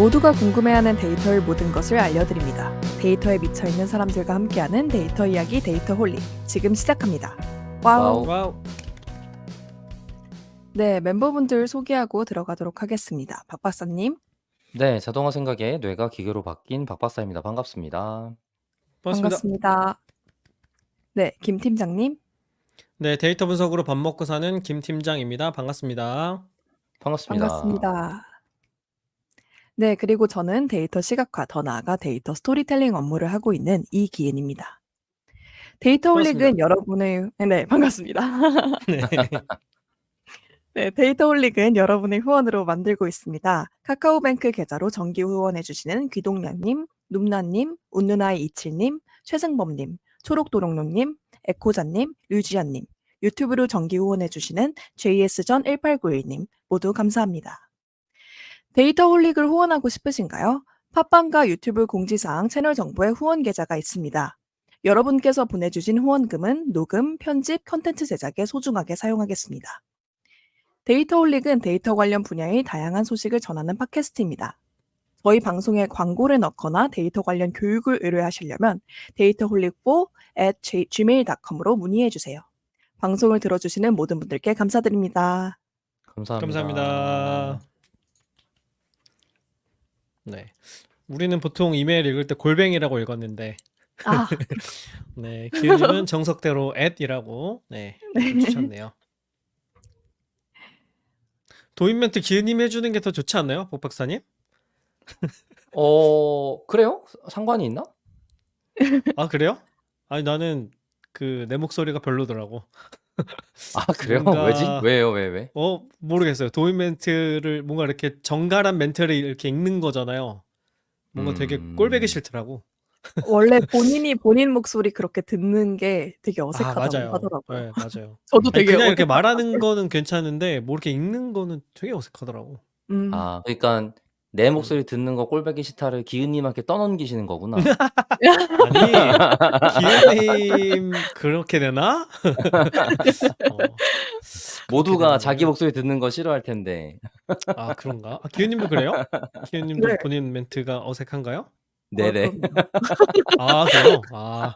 모두가 궁금해하는 데이터의 모든 것을 알려드립니다. 데이터에 미쳐있는 사람들과 함께하는 데이터 이야기 데이터홀릭 지금 시작합니다. 와우. 와우. 네, 멤버분들 소개하고 들어가도록 하겠습니다. 박 박사님. 네, 자동화 생각에 뇌가 기계로 바뀐 박 박사입니다. 반갑습니다. 반갑습니다. 반갑습니다. 네, 김 팀장님. 네, 데이터 분석으로 밥 먹고 사는 김 팀장입니다. 반갑습니다. 반갑습니다. 반갑습니다. 네, 그리고 저는 데이터 시각화, 더 나아가 데이터 스토리텔링 업무를 하고 있는 이기은입니다. 데이터홀릭은 여러분의 네, 반갑습니다. 네. 네, 데이터홀릭은 여러분의 후원으로 만들고 있습니다. 카카오뱅크 계좌로 정기 후원해주시는 귀동량님, 눔나님, 운누나이27님, 최승범님, 초록도롱뇽님, 에코자님, 류지연님, 유튜브로 정기 후원해주시는 JS전1891님 모두 감사합니다. 데이터홀릭을 후원하고 싶으신가요? 팟빵과 유튜브 공지사항 채널 정보에 후원 계좌가 있습니다. 여러분께서 보내주신 후원금은 녹음, 편집, 컨텐츠 제작에 소중하게 사용하겠습니다. 데이터홀릭은 데이터 관련 분야의 다양한 소식을 전하는 팟캐스트입니다. 저희 방송에 광고를 넣거나 데이터 관련 교육을 의뢰하시려면 data홀릭4@gmail.com으로 문의해주세요. 방송을 들어주시는 모든 분들께 감사드립니다. 감사합니다. 네, 우리는 보통 이메일 읽을 때 골뱅이라고 읽었는데 아, 네, 기은님은 정석대로 @이라고 네, 주셨네요. 도입 멘트 기은님 해주는 게 더 좋지 않나요, 박 박사님? 그래요? 상관이 있나? 아, 그래요? 아니, 나는 그 내 목소리가 별로더라고. 아, 그래요? 뭔가- 왜지? 왜요? 왜? 모르겠어요. 도입 멘트를 뭔가 이렇게 정갈한 멘트를 이렇게 읽는 거잖아요. 뭔가 되게 꼴보기 싫더라고. 원래 본인이 본인 목소리 그렇게 듣는 게 되게 어색하다고 맞아요. 하더라고요. 네, 맞아요. 저도 아니, 되게 그냥 이렇게 어색하다고 말하는 거는 괜찮은데 뭐 이렇게 읽는 거는 되게 어색하더라고. 아, 그러니까 내 목소리 듣는 거 꼴보기 싫다를 기은님한테 떠넘기시는 거구나. 아니, 기은님 그렇게 되나? 모두가 되나요? 자기 목소리 듣는 거 싫어할 텐데. 아, 그런가? 기은님도 그래요? 기은님도 네. 본인 멘트가 어색한가요? 네네. 그럼요. 아, 그래요? 아,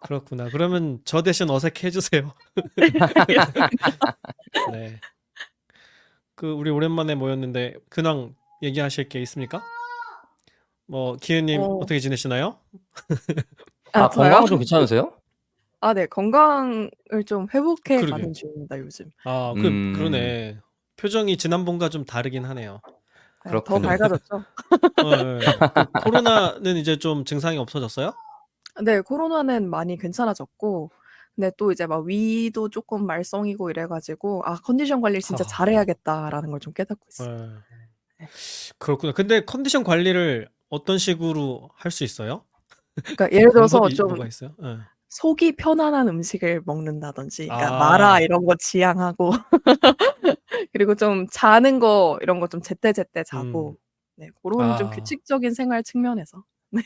그렇구나. 그러면 저 대신 어색해 해주세요. 네. 우리 오랜만에 모였는데 근황 얘기하실 게 있습니까? 기은님 어떻게 지내시나요? 아, 저요? 건강 좀 괜찮으세요? 아, 네. 건강을 좀 회복해 그러게. 가는 중입니다, 요즘. 아, 그러네. 표정이 지난번과 좀 다르긴 하네요. 네, 더 그렇군요. 밝아졌죠? 네. 코로나는 이제 좀 증상이 없어졌어요? 네, 코로나는 많이 괜찮아졌고, 근데 또 이제 막 위도 조금 말썽이고 이래가지고, 컨디션 관리 진짜 잘해야겠다라는 걸 좀 깨닫고 있어요. 네. 그렇구나. 근데 컨디션 관리를 어떤 식으로 할 수 있어요? 그러니까 예를 들어서 방법이 좀 뭐가 있어요? 네. 속이 편안한 음식을 먹는다든지, 그러니까 아. 마라 이런 거 지양하고, 그리고 좀 자는 거 이런 거 좀 제때제때 자고, 네, 그런 좀 규칙적인 생활 측면에서. 네.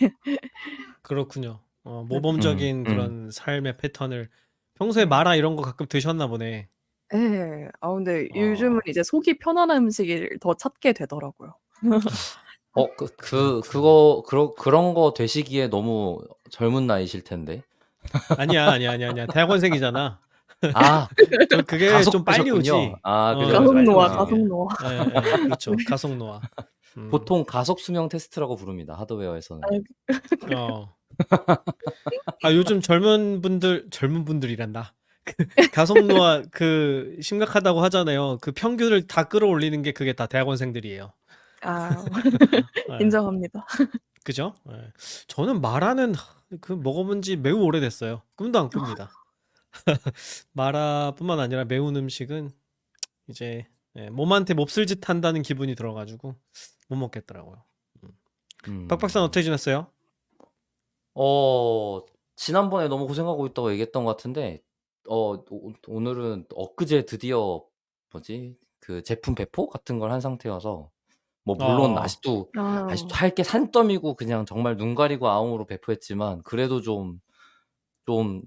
그렇군요. 모범적인 그런 삶의 패턴을 평소에 네. 마라 이런 거 가끔 드셨나 보네. 예. 근데 요즘은 이제 속이 편안한 음식을 더 찾게 되더라고요. 그런 거 되시기에 너무 젊은 나이실 텐데. 아니야. 대학원생이잖아. 아, 그게 좀 빨리 가속되셨군요. 오지. 아, 그죠. 가속 빨리 노화, 오지, 가속 이게. 노화. 네, 그렇죠. 가속 노화. 보통 가속 수명 테스트라고 부릅니다. 하드웨어에서는. 요즘 젊은 분들이란다. 가속 노화 심각하다고 하잖아요. 그 평균을 다 끌어올리는 게 그게 다 대학원생들이에요. 인정합니다. 그죠? 네. 저는 마라는 먹어본 지 매우 오래됐어요. 꿈도 안 꿉니다. 마라뿐만 아니라 매운 음식은 이제 몸한테 몹쓸짓 한다는 기분이 들어가지고 못 먹겠더라고요. 박 박사는 어떻게 지냈어요? 지난번에 너무 고생하고 있다고 얘기했던 것 같은데, 오늘은 엊그제 드디어 그 제품 배포 같은 걸 한 상태여서, 뭐 물론 아직도 할 게 산더미고 그냥 정말 눈 가리고 아웅으로 배포했지만, 그래도 좀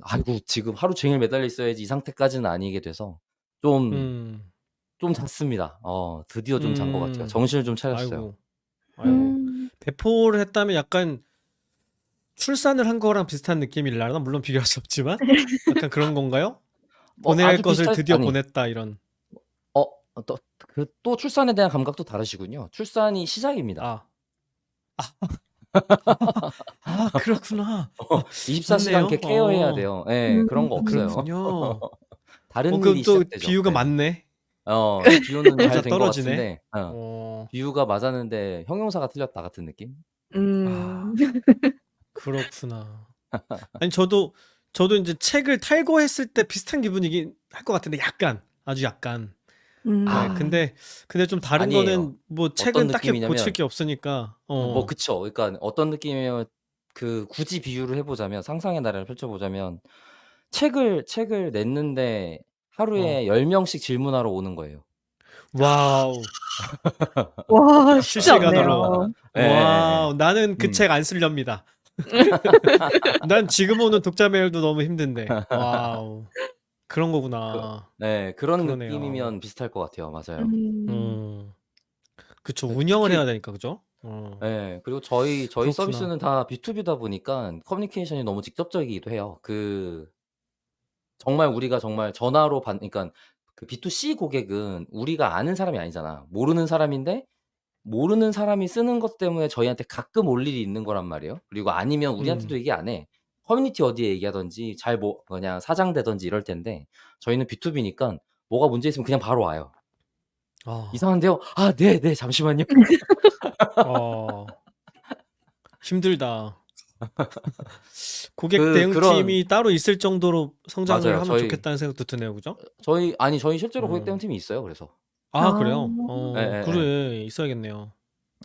아이고 지금 하루 종일 매달려 있어야지 이 상태까지는 아니게 돼서 좀 잤습니다. 드디어 좀 잔 것 같아요. 정신을 좀 차렸어요. 아이고. 아유, 음. 배포를 했다면 약간 출산을 한 거랑 비슷한 느낌이려나? 물론 비교할 수 없지만 약간 그런 건가요? 뭐 보내야 할 아주 것을 비슷할 드디어 아니 보냈다 이런. 또 출산에 대한 감각도 다르시군요. 출산이 시작입니다. 아, 아 그렇구나. 24시간 맞네요. 걔 케어해야 돼요. 예. 그런 거 없어요. 그렇군요. 다른 그럼 일이 또 시작되죠. 비유가 예. 맞네. 비유는 잘 맞아 된 것 떨어지네. 같은데 어, 비유가 맞았는데 형용사가 틀렸다 같은 느낌? 아 음. 그렇구나. 아니 저도 이제 책을 탈고했을 때 비슷한 기분이긴 할 것 같은데 약간 아주 약간. 네, 음. 근데 좀 다른 아니에요. 거는 뭐 어떤 책은 딱히 고칠 느낌이냐면 게 없으니까. 뭐 그쵸. 그러니까 어떤 느낌이면 굳이 비유를 해 보자면 상상의 나래를 펼쳐 보자면 책을 냈는데 어. 하루에 10 명씩 질문하러 오는 거예요. 와우. 와 쉽지 실시간으로. 않네요. 예예예. 와우. 나는 그 음. 책 안 쓸렵니다. 난 지금 오는 독자 메일도 너무 힘든데. 와우. 그런 거구나. 네. 그런 그러네요. 느낌이면 비슷할 것 같아요. 맞아요. 음. 음. 그쵸. 그 운영을 해야 특히 되니까 그죠? 예. 그리고 저희 그렇구나. 서비스는 다 B2B다 보니까 커뮤니케이션이 너무 직접적이기도 해요. 정말 우리가 정말 전화로 그러니까 그 B2C 고객은 우리가 아는 사람이 아니잖아. 모르는 사람인데 모르는 사람이 쓰는 것 때문에 저희한테 가끔 올 일이 있는 거란 말이에요. 그리고 아니면 우리한테도 음. 얘기 안 해. 커뮤니티 어디에 얘기하든지 그냥 사장되든지 이럴 텐데 저희는 B2B니까 뭐가 문제 있으면 그냥 바로 와요. 아. "이상한데요?" "아 네. 잠시만요." 어. 힘들다. 고객 그런 대응팀이 따로 있을 정도로 성장을 맞아요. 하면 좋겠다는 생각도 드네요. 그죠? 저희 실제로 고객 어. 대응팀이 있어요 그래서. 아 아. 그래요? 예예예. 그래. 있어야겠네요.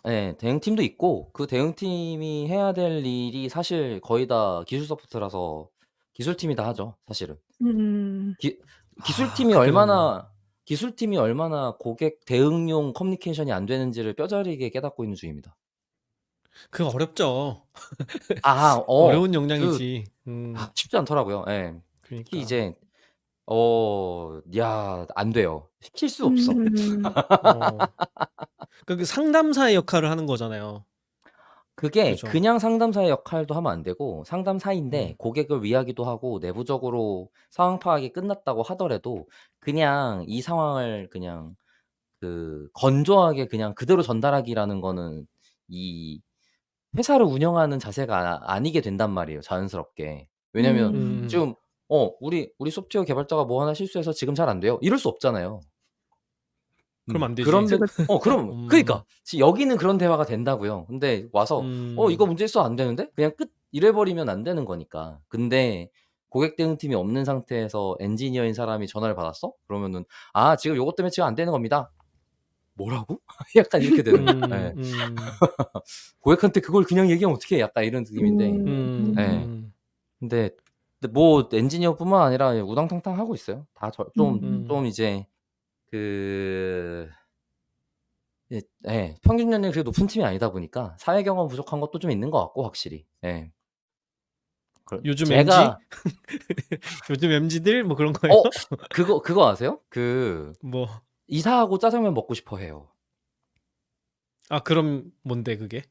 예. 대응팀도 있고 그 대응팀이 해야 될 일이 사실 거의 다 기술 서포트라서 기술팀이 다 하죠 사실은. 음. 기 아 기술팀이 그렇게 되는구나. 얼마나 고객 대응용 커뮤니케이션이 안 되는지를 뼈저리게 깨닫고 있는 중입니다. 그거 어렵죠. 아 어려운 그 역량이지. 쉽지 않더라고요. 예. 특히 그러니까. 이제 안 돼요. 시킬 수 없어. 음. 어. 그러니까 그 상담사의 역할을 하는 거잖아요. 그게 그죠? 그냥 상담사의 역할도 하면 안 되고 상담사인데 음. 고객을 위하기도 하고 내부적으로 상황 파악이 끝났다고 하더라도 그냥 이 상황을 그냥 건조하게 그냥 그대로 전달하기라는 거는 이 회사를 운영하는 자세가 아니게 된단 말이에요, 자연스럽게. 왜냐면 음. 지금 "우리 소프트웨어 개발자가 뭐 하나 실수해서 지금 잘 안 돼요." 이럴 수 없잖아요. 그럼 안 그런 되지. 그쵸, 면 그쵸. 그럼 음. 그러니까 여기는 그런 대화가 된다고요. 근데 와서 이거 음. 문제 있어 안 되는데?" 그냥 끝 이래 버리면 안 되는 거니까. 근데 고객 대응팀이 없는 상태에서 엔지니어인 사람이 전화를 받았어? 그러면은 "아 지금 요것 때문에 지금 안 되는 겁니다." "뭐라고?" 약간 이렇게 되는 거예요. 예. 음. 고객한테 그걸 그냥 얘기하면 어떡해 약간 이런 느낌인데 예. 음. 근데 뭐 엔지니어뿐만 아니라 우당탕탕 하고 있어요. 다 음. 좀 이제 그 평균 연령이 그렇게 높은 팀이 아니다 보니까 사회 경험 부족한 것도 좀 있는 것 같고 확실히. 예. 요즘 MZ? 제가 요즘 MZ들 뭐 그런 거예요? 어 그거 아세요? 뭐 이사하고 짜장면 먹고 싶어 해요. 그럼 뭔데 그게?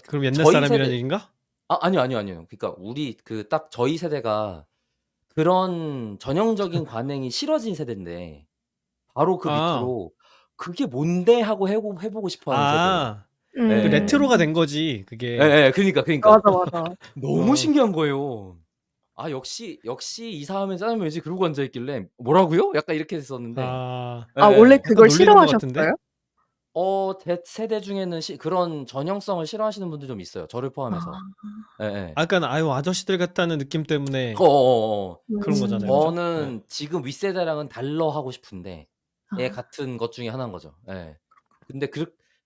그럼 옛날 저희 사람이란 세대 얘긴가? 아니요. 그러니까 우리 딱 저희 세대가 그런 전형적인 관행이 싫어진 세대인데 바로 그 아. 밑으로 '그게 뭔데?' 하고 해 보고 싶어 하는 세대예요. 아. 그 예. 레트로가 된 거지 그게. 예예. 그러니까. 맞아, 맞아. 너무 어. 신기한 거예요. 역시 이사하면 짜장면이지 그러고 앉아 있길래 "뭐라고요?" 약간 이렇게 됐었는데 아. 아 원래 예예. 약간 그걸 놀리는 것 같은데? 싫어하셨어요? 제 세대 중에는 그런 전형성을 싫어하시는 분들 좀 있어요, 저를 포함해서. 아. 예예. 약간 '아유 아저씨들 같다.'는 느낌 때문에 어어어어. 그런 지 거잖아요. 그죠? 음. 예. 저는 지금 윗세대랑은 달러 하고 싶은데 아. 같은 것 중에 하나인 거죠. 예. 근데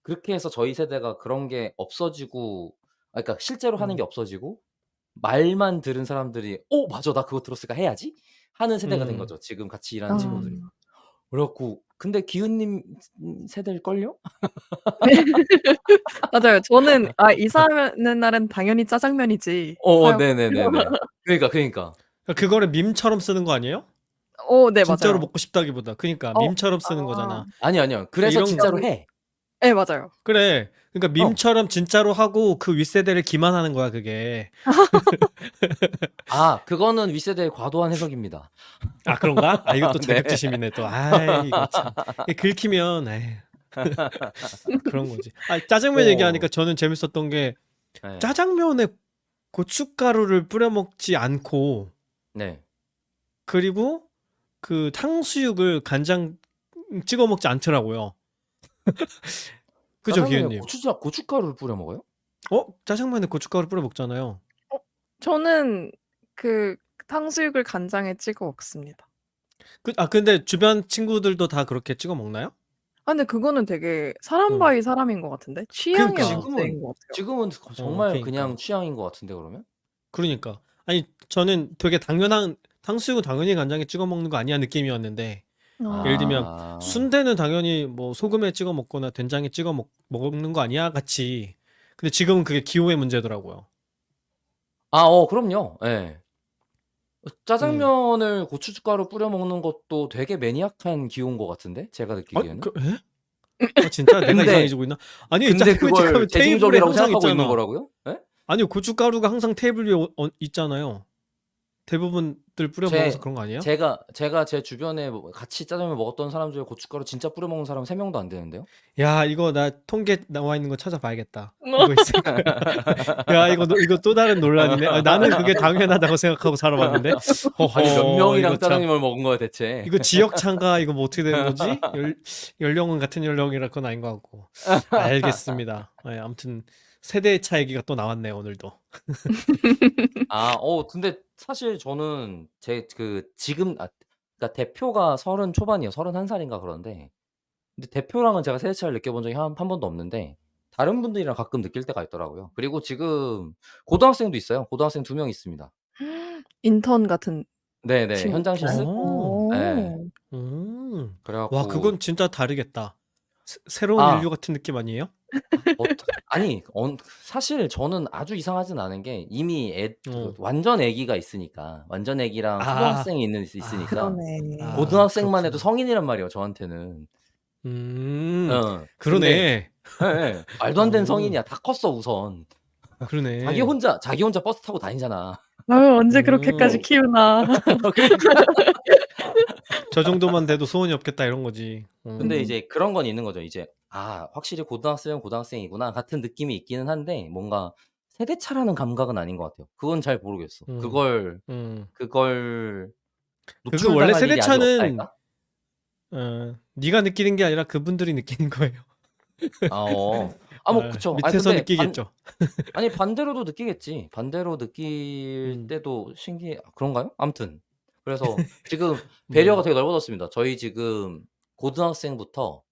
그렇게 해서 저희 세대가 그런 게 없어지고 그러니까 실제로 하는 게 음. 없어지고 말만 들은 사람들이 '어 맞아. 나 그거 들었으니까 해야지.' 하는 세대가 된 음. 거죠, 지금 같이 일하는 아. 친구들이. 그래 갖고 근데 기훈님 세대일걸요? 맞아요. 저는 이사하는 날은 당연히 짜장면이지 사였거든요. 네네네네. 그러니까. 그거를 밈처럼 쓰는 거 아니에요? 네 진짜로 맞아요. 먹고 싶다기보다. 그니까 어 밈처럼 쓰는 아. 거잖아. 아니요. 그러니까 그래서 이런 진짜로 해. 예 맞아요. 그래. 그러니까 어. 밈처럼 진짜로 하고 그 윗세대를 기만하는 거야 그게. 아 그거는 윗세대의 과도한 해석입니다. 아 그런가? 아 이거 또 네. 자격지심이네 또. 아이 이거 참. 이게 긁히면 에이. 그런 거지. 아 짜장면 얘기하니까 어. 저는 재밌었던 게 네. 짜장면에 고춧가루를 뿌려 먹지 않고 네. 그리고 그 탕수육을 간장 찍어 먹지 않더라고요. 그죠, 짜장면에 기현님? 고춧가루를 뿌려 먹어요? 짜장면에 고춧가루 뿌려 먹잖아요. 어 저는 그 탕수육을 간장에 찍어 먹습니다. 근데 주변 친구들도 다 그렇게 찍어 먹나요? 아 근데 그거는 되게 사람 응. 바이 사람인 것 같은데? 취향의 그러니까. 문제인 것 같아요. 지금은 정말 그러니까. 그냥 취향인 것 같은데 그러면? 그러니까. 아니 저는 되게 당연한 탕수육은 당연히 간장에 찍어 먹는 거 아니야 느낌이었는데 예를 들면 아. 순대는 당연히 뭐 소금에 찍어 먹거나 된장에 찍어 먹는 거 아니야 같이. 근데 지금은 그게 기호의 문제더라고요. 그럼요. 예. 짜장면을 고춧가루 뿌려 먹는 것도 되게 매니악한 기호인 것 같은데 제가 느끼기에는. 진짜 내가 근데 이상해지고 있나? 아니 근데 짜장면 그걸 찍으면 테이블에 대중적이라고 항상 생각하고 있는 있잖아. 거라고요? 예? 아니 고춧가루가 항상 테이블 위에 있잖아요. 대부분들 뿌려 먹어서 그런 거 아니에요? 제가 제 주변에 뭐 같이 짜장면 먹었던 사람 중에 고춧가루 진짜 뿌려 먹는 사람 3명도 안 되는데요. 야 이거 나 통계 나와 있는 거 찾아봐야겠다. 이거 있을 거야. 야 이거 또 다른 논란이네. 나는 그게 당연하다고 생각하고 살아왔는데. 아니 몇 명이랑 이거 참. 짜장면을 먹은 거야 대체. 이거 지역 차인가? 이거 뭐 어떻게 되는 거지? 연령은 같은 연령이라 그건 아닌 것 같고. 알겠습니다. 네, 아무튼 세대의 차 얘기가 또 나왔네요 오늘도. 근데 사실 저는 그러니까 대표가 30 초반이에요. 31살인가 그런데 근데 대표랑은 제가 세대 차이를 느껴본 적이 한 번도 없는데 다른 분들이랑 가끔 느낄 때가 있더라고요. 그리고 지금 고등학생도 있어요. 고등학생 2명 있습니다. 인턴 같은 네네. 친구들. 현장 실습. 네. 그래 와 갖고 그건 진짜 다르겠다. 새로운 인류 같은 느낌 아니에요? 아니 사실 저는 아주 이상하진 않은 게 이미 어. 완전 애기가 있으니까 완전 애기랑 초등학생이 있으니까 그러네. 고등학생만 해도 그렇구나. 성인이란 말이에요 저한테는. 그러네. 예. 말도 안 되는 성인이야. 다 컸어 우선. 그러네. 자기 혼자 버스 타고 다니잖아. 아유 언제 그렇게까지 키우나. 그러니까. 저 정도만 돼도 소원이 없겠다 이런 거지. 근데 이제 그런 건 있는 거죠. 이제 확실히 고등학생은 고등학생이구나 같은 느낌이 있기는 한데 뭔가 세대 차라는 감각은 아닌 것 같아요. 그건 잘 모르겠어. 그걸 그게 노출당할 원래 일이 세대 아직 없다 차는 할까? 네가 느끼는 게 아니라 그분들이 느끼는 거예요. 뭐 그쵸. 밑에서 근데 느끼겠죠. 아니 반대로도 느끼겠지. 반대로 느낄 때도 그런가요? 아무튼 그래서 지금 배려가 되게 넓어졌습니다. 저희 지금 고등학생부터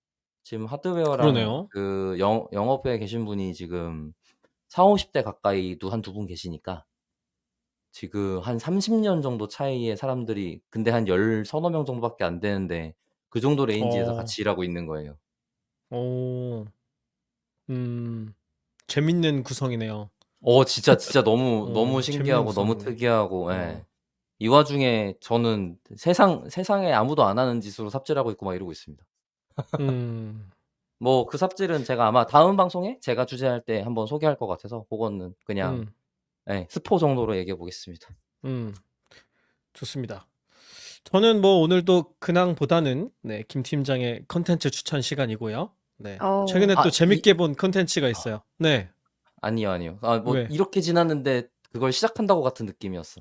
지금 하드웨어랑 그러네요. 그 영업에 계신 분이 지금 40-50대 가까이도 한 2분 계시니까 지금 한 30년 정도 차이의 사람들이 근데 한 10-서너 명 정도밖에 안 되는데 그 정도 레인지에서 같이 일하고 있는 거예요. 재밌는 구성이네요. 진짜 너무 신기하고 너무 구성이네. 특이하고 예. 이 와중에 저는 세상에 아무도 안 하는 짓으로 삽질하고 있고 막 이러고 있습니다. 뭐 그 삽질은 제가 아마 다음 방송에 제가 주재할 때 한번 소개할 것 같아서 고거는 그냥 스포 정도로 얘기해 보겠습니다. 좋습니다. 저는 뭐 오늘도 근황보다는 김 팀장의 컨텐츠 추천 시간이고요. 네. 최근에 또 재밌게 본 컨텐츠가 있어요. 네. 아니요. 뭐 왜? 이렇게 지났는데 그걸 시작한다고 같은 느낌이었어.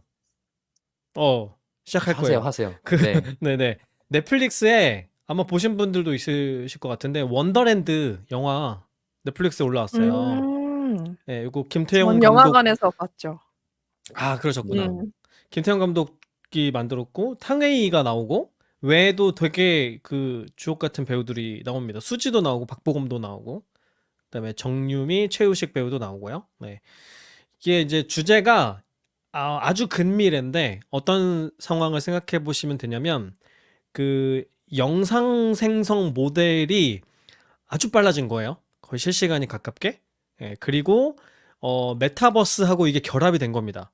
시작할 거예요. 하세요. 네. 네네. 넷플릭스에 아마 보신 분들도 있으실 것 같은데 원더랜드 영화 넷플릭스에 올라왔어요. 네, 이거 김태형 전 감독. 영화관에서 봤죠. 그러셨구나. 김태형 감독이 만들었고 탕웨이가 나오고 외에도 되게 그 주옥 같은 배우들이 나옵니다. 수지도 나오고 박보검도 나오고 그다음에 정유미, 최우식 배우도 나오고요. 네. 이게 이제 주제가 아주 근미래인데 어떤 상황을 생각해 보시면 되냐면 그 영상 생성 모델이 아주 빨라진 거예요. 거의 실시간이 가깝게. 그리고 메타버스하고 이게 결합이 된 겁니다.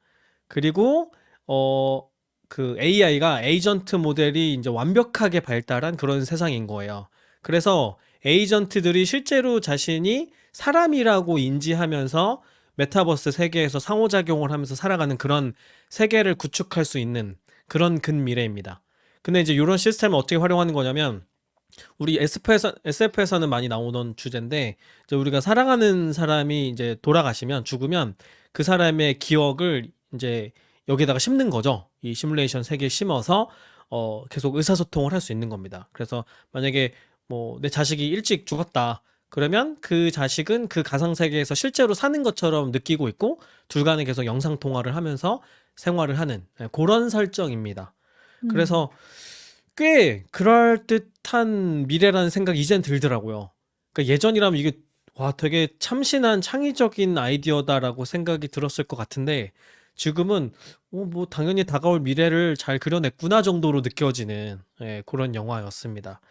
그리고 그 AI가 에이전트 모델이 이제 완벽하게 발달한 그런 세상인 거예요. 그래서 에이전트들이 실제로 자신이 사람이라고 인지하면서 메타버스 세계에서 상호작용을 하면서 살아가는 그런 세계를 구축할 수 있는 그런 근미래입니다. 근데 이제 이런 시스템을 어떻게 활용하는 거냐면 우리 SF에서는 많이 나오던 주제인데 이제 우리가 사랑하는 사람이 이제 돌아가시면 죽으면 그 사람의 기억을 이제 여기다가 심는 거죠. 이 시뮬레이션 세계에 심어서 계속 의사소통을 할 수 있는 겁니다. 그래서 만약에 뭐 내 자식이 일찍 죽었다. 그러면 그 자식은 그 가상세계에서 실제로 사는 것처럼 느끼고 있고 둘 간에 계속 영상통화를 하면서 생활을 하는 그런 설정입니다. 그래서 꽤 그럴듯한 미래라는 생각이 이젠 들더라고요. 그러니까 예전이라면 이게 와 되게 참신한 창의적인 아이디어다라고 생각이 들었을 것 같은데 지금은 뭐 당연히 다가올 미래를 잘 그려냈구나 정도로 느껴지는 그런 영화였습니다.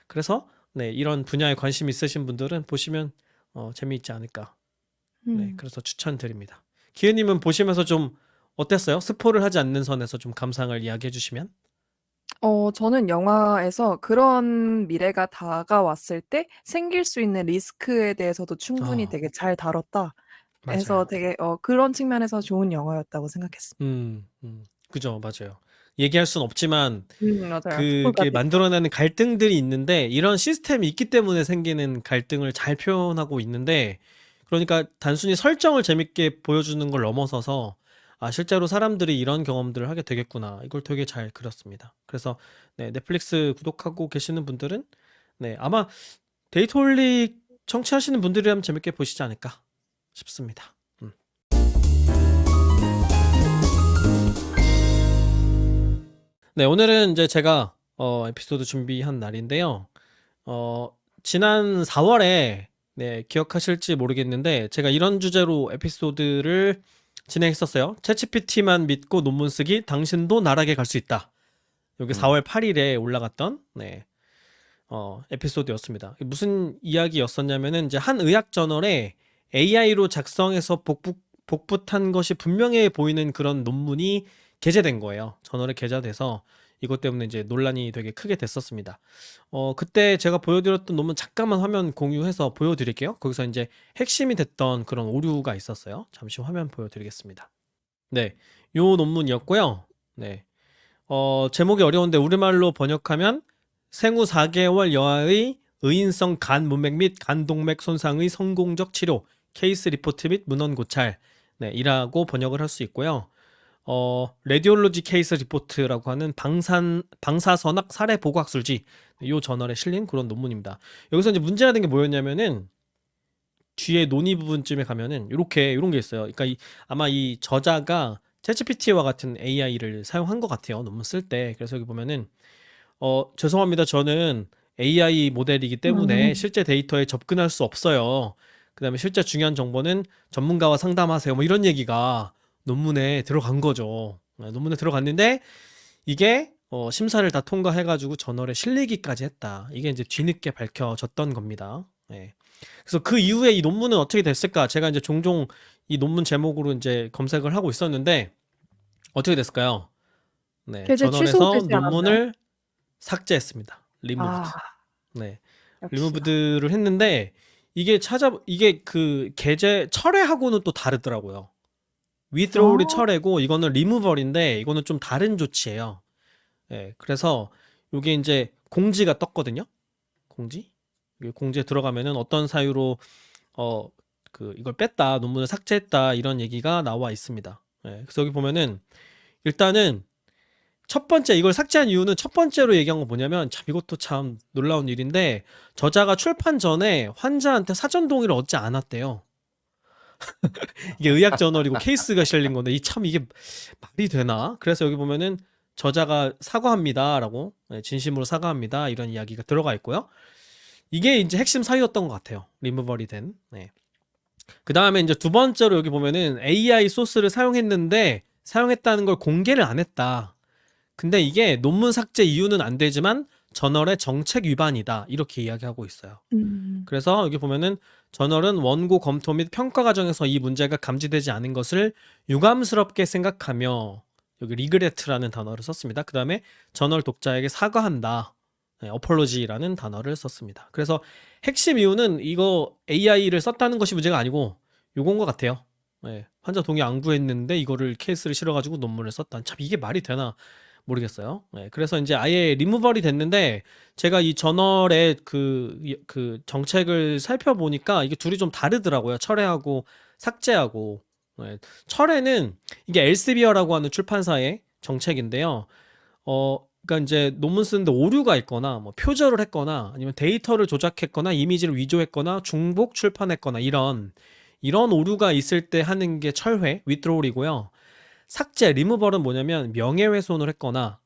그래서 네, 이런 분야에 관심 있으신 분들은 보시면 재미있지 않을까. 네, 그래서 추천드립니다. 기회님은 보시면서 좀 어땠어요? 스포를 하지 않는 선에서 좀 감상을 이야기해 주시면. 저는 영화에서 그런 미래가 다가왔을 때 생길 수 있는 리스크에 대해서도 충분히 아, 되게 잘 다뤘다 해서 맞아요. 되게 그런 측면에서 좋은 영화였다고 생각했습니다. 그죠, 맞아요. 얘기할 순 없지만 맞아요. 그게 스포일까지. 만들어내는 갈등들이 있는데 이런 시스템이 있기 때문에 생기는 갈등을 잘 표현하고 있는데 그러니까 단순히 설정을 재밌게 보여주는 걸 넘어서서 아, 실제로 사람들이 이런 경험들을 하게 되겠구나. 이걸 되게 잘 그렸습니다. 그래서 네, 넷플릭스 구독하고 계시는 분들은 네, 아마 데이트홀릭 청취하시는 분들이라면 재밌게 보시지 않을까 싶습니다. 네, 오늘은 이제 제가 에피소드 준비한 날인데요. 지난 4월에 네, 기억하실지 모르겠는데 제가 이런 주제로 에피소드를 진행했었어요. 챗GPT만 믿고 논문 쓰기, 당신도 나락에 갈 수 있다. 여기 4월 8일에 올라갔던 네, 에피소드였습니다. 무슨 이야기였었냐면은 이제 한 의학 저널에 AI로 작성해서 복붙한 것이 분명해 보이는 그런 논문이 게재된 거예요. 저널에 게재돼서 이것 때문에 이제 논란이 되게 크게 됐었습니다. 그때 제가 보여드렸던 논문 잠깐만 화면 공유해서 보여드릴게요. 거기서 이제 핵심이 됐던 그런 오류가 있었어요. 잠시 화면 보여드리겠습니다. 네, 요 논문이었고요. 네, 제목이 어려운데 우리말로 번역하면 생후 4개월 여아의 의인성 간 문맥 및 간동맥 손상의 성공적 치료, 케이스 리포트 및 문헌 고찰, 네, 이라고 번역을 할 수 있고요. 레디올로지 케이스 리포트라고 하는 방사선악 사례 보고학술지, 이 저널에 실린 그런 논문입니다. 여기서 이제 문제가 된 게 뭐였냐면은 뒤에 논의 부분쯤에 가면은 이런 게 있어요. 그러니까 아마 이 저자가 챗GPT와 같은 AI를 사용한 것 같아요. 논문 쓸 때. 그래서 여기 보면은 죄송합니다. 저는 AI 모델이기 때문에 실제 데이터에 접근할 수 없어요. 그다음에 실제 중요한 정보는 전문가와 상담하세요. 뭐 이런 얘기가 논문에 들어간 거죠. 논문에 들어갔는데 이게 심사를 다 통과해가지고 저널에 실리기까지 했다. 이게 이제 뒤늦게 밝혀졌던 겁니다. 네. 그래서 그 이후에 이 논문은 어떻게 됐을까? 제가 이제 종종 이 논문 제목으로 이제 검색을 하고 있었는데 어떻게 됐을까요? 네, 게재 저널에서 취소되지 않았나요? 논문을 삭제했습니다. 리무브드. 아, 네, 역시나. 리무브드를 했는데 이게 그 게재 철회하고는 또 다르더라고요. 위드로울이 철회고 이거는 리무벌인데 이거는 좀 다른 조치예요. 네, 그래서 이게 이제 공지가 떴거든요. 공지에 들어가면은 어떤 사유로 이걸 뺐다, 논문을 삭제했다 이런 얘기가 나와 있습니다. 네, 그래서 여기 보면은 일단은 첫 번째 이걸 삭제한 이유는 첫 번째로 얘기한 건 뭐냐면 참 이것도 참 놀라운 일인데 저자가 출판 전에 환자한테 사전 동의를 얻지 않았대요. 이게 의학 저널이고 케이스가 실린 건데 이게 말이 되나? 그래서 여기 보면은 저자가 사과합니다라고 진심으로 사과합니다 이런 이야기가 들어가 있고요. 이게 이제 핵심 사유였던 것 같아요. 리무벌이 된. 네. 그 다음에 이제 두 번째로 여기 보면은 AI 소스를 사용했다는 걸 공개를 안 했다. 근데 이게 논문 삭제 이유는 안 되지만 저널의 정책 위반이다. 이렇게 이야기하고 있어요. 그래서 여기 보면은 저널은 원고 검토 및 평가 과정에서 이 문제가 감지되지 않은 것을 유감스럽게 생각하며 여기 리그레트라는 단어를 썼습니다. 그 다음에 저널 독자에게 사과한다. apology라는 단어를 썼습니다. 그래서 핵심 이유는 이거 AI를 썼다는 것이 문제가 아니고 요건 것 같아요. 환자 동의 안 구했는데 이거를 케이스를 실어가지고 논문을 썼다. 참 이게 말이 되나 모르겠어요. 그래서 이제 아예 리무벌이 됐는데 제가 이 저널의 그 정책을 살펴보니까 이게 둘이 좀 다르더라고요. 철회하고 삭제하고. 철회는 이게 엘스비어라고 하는 출판사의 정책인데요. 그러니까 이제 논문 쓰는데 오류가 있거나 뭐 표절을 했거나 아니면 데이터를 조작했거나 이미지를 위조했거나 중복 출판했거나 이런 오류가 있을 때 하는 게 철회, withdrawal이고요. 삭제, 리무벌은 뭐냐면 명예훼손을 했거나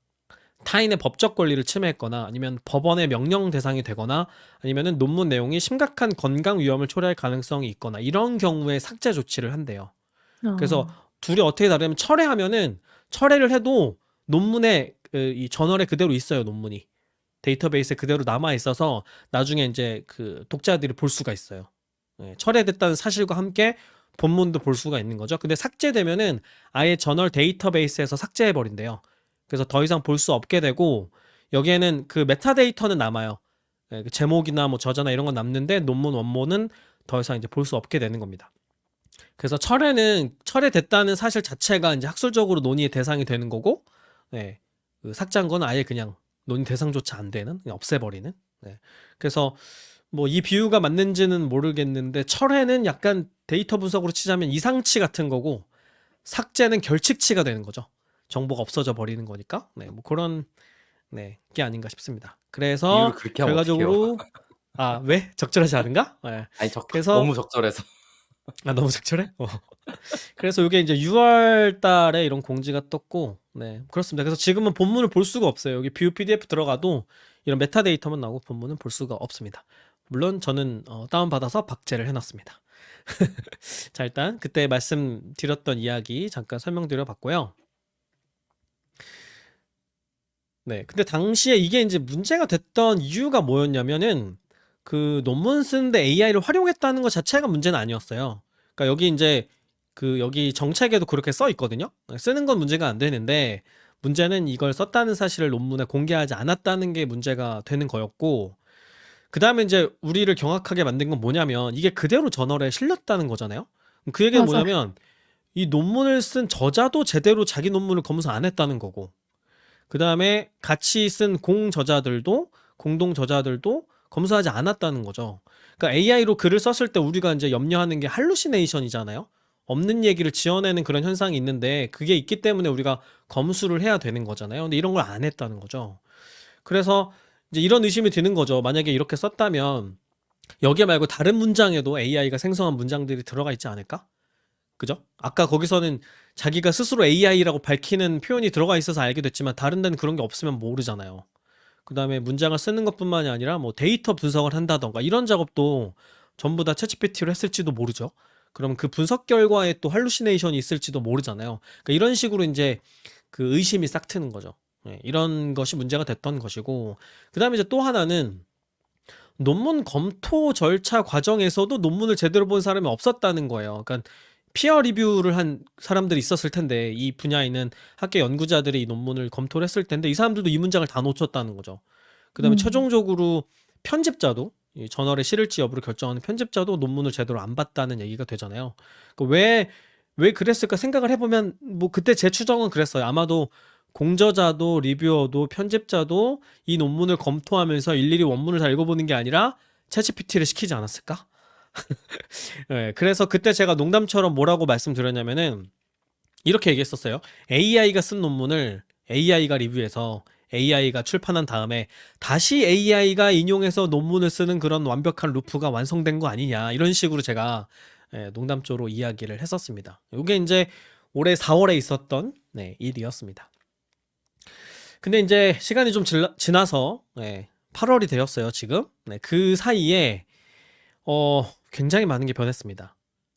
타인의 법적 권리를 침해했거나 아니면 법원의 명령 대상이 되거나 아니면은 논문 내용이 심각한 건강 위험을 초래할 가능성이 있거나 이런 경우에 삭제 조치를 한대요. 그래서 어. 둘이 어떻게 다르냐면 철회하면은 철회를 해도 논문에 이 저널에 그대로 있어요. 논문이 데이터베이스에 그대로 남아 있어서 나중에 이제 그 독자들이 볼 수가 있어요. 철회됐다는 사실과 함께 본문도 볼 수가 있는 거죠. 근데 삭제되면은 아예 저널 데이터베이스에서 삭제해 버린대요. 그래서 더 이상 볼 수 없게 되고 여기에는 그 메타데이터는 남아요. 그 제목이나 뭐 저자나 이런 건 남는데 논문 원본은 더 이상 이제 볼 수 없게 되는 겁니다. 그래서 철회됐다는 사실 자체가 이제 학술적으로 논의의 대상이 되는 거고, 그 삭제한 건 아예 그냥 논의 대상조차 안 되는, 그냥 없애버리는. 그래서 뭐 이 비유가 맞는지는 모르겠는데 철회는 약간 데이터 분석으로 치자면 이상치 같은 거고, 삭제는 결칙치가 되는 거죠. 정보가 없어져 버리는 거니까. 뭐 그런 게 아닌가 싶습니다. 비유를 그래서 그렇게 하면 어떡해요. 결과적으로 왜? 적절하지 않은가? 아니 그래서 너무 적절해서. 너무 적절해? 그래서 이게 이제 6월 달에 이런 공지가 떴고, 그렇습니다. 그래서 지금은 본문을 볼 수가 없어요. 여기 뷰 PDF 들어가도 이런 메타데이터만 나오고 본문은 볼 수가 없습니다. 물론 저는 다운받아서 박제를 해놨습니다. 자, 일단 그때 말씀드렸던 이야기 잠깐 설명드려 봤고요. 근데 당시에 이게 이제 문제가 됐던 이유가 뭐였냐면은 그 논문 쓰는데 AI를 활용했다는 것 자체가 문제는 아니었어요. 그러니까 여기 이제 여기 정책에도 그렇게 써 있거든요. 쓰는 건 문제가 안 되는데 문제는 이걸 썼다는 사실을 논문에 공개하지 않았다는 게 문제가 되는 거였고, 그 다음에 이제 우리를 경악하게 만든 건 뭐냐면 이게 그대로 저널에 실렸다는 거잖아요. 그 얘기는 맞아요. 뭐냐면 이 논문을 쓴 저자도 제대로 자기 논문을 검수 안 했다는 거고, 그 다음에 같이 쓴 공동 저자들도 검수하지 않았다는 거죠. 그러니까 AI로 글을 썼을 때 우리가 이제 염려하는 게 할루시네이션이잖아요. 없는 얘기를 지어내는 그런 현상이 있는데 그게 있기 때문에 우리가 검수를 해야 되는 거잖아요. 근데 이런 걸 안 했다는 거죠. 그래서 이제 이런 의심이 드는 거죠. 만약에 이렇게 썼다면 여기 말고 다른 문장에도 AI가 생성한 문장들이 들어가 있지 않을까? 그죠? 아까 거기서는 자기가 스스로 AI라고 밝히는 표현이 들어가 있어서 알게 됐지만 다른 데는 그런 게 없으면 모르잖아요. 그 다음에 문장을 쓰는 것뿐만이 아니라 뭐 데이터 분석을 한다던가 이런 작업도 전부 다 챗GPT로 했을지도 모르죠. 그럼 그 분석 결과에 또 할루시네이션이 있을지도 모르잖아요. 그러니까 이런 식으로 이제 그 의심이 싹 트는 거죠. 이런 것이 문제가 됐던 것이고, 그 다음에 이제 또 하나는 논문 검토 절차 과정에서도 논문을 제대로 본 사람이 없었다는 거예요. 그러니까 피어 리뷰를 한 사람들이 있었을 텐데 이 분야에 있는 학계 연구자들이 이 논문을 검토를 했을 텐데 이 사람들도 이 문장을 다 놓쳤다는 거죠. 그 다음에 최종적으로 편집자도 이 저널에 실을지 여부를 결정하는 편집자도 논문을 제대로 안 봤다는 얘기가 되잖아요. 왜 그랬을까 생각을 해보면 뭐 그때 제 추정은 그랬어요. 아마도 공저자도 리뷰어도 편집자도 이 논문을 검토하면서 일일이 원문을 다 읽어보는 게 아니라 챗GPT를 시키지 않았을까? 그래서 그때 제가 농담처럼 뭐라고 말씀드렸냐면은 이렇게 얘기했었어요. AI가 쓴 논문을 AI가 리뷰해서 AI가 출판한 다음에 다시 AI가 인용해서 논문을 쓰는 그런 완벽한 루프가 완성된 거 아니냐, 이런 식으로 제가 농담조로 이야기를 했었습니다. 이게 이제 올해 4월에 있었던 일이었습니다. 근데 이제 시간이 좀 지나서 8월이 되었어요, 지금. 그 사이에 굉장히 많은 게 변했습니다.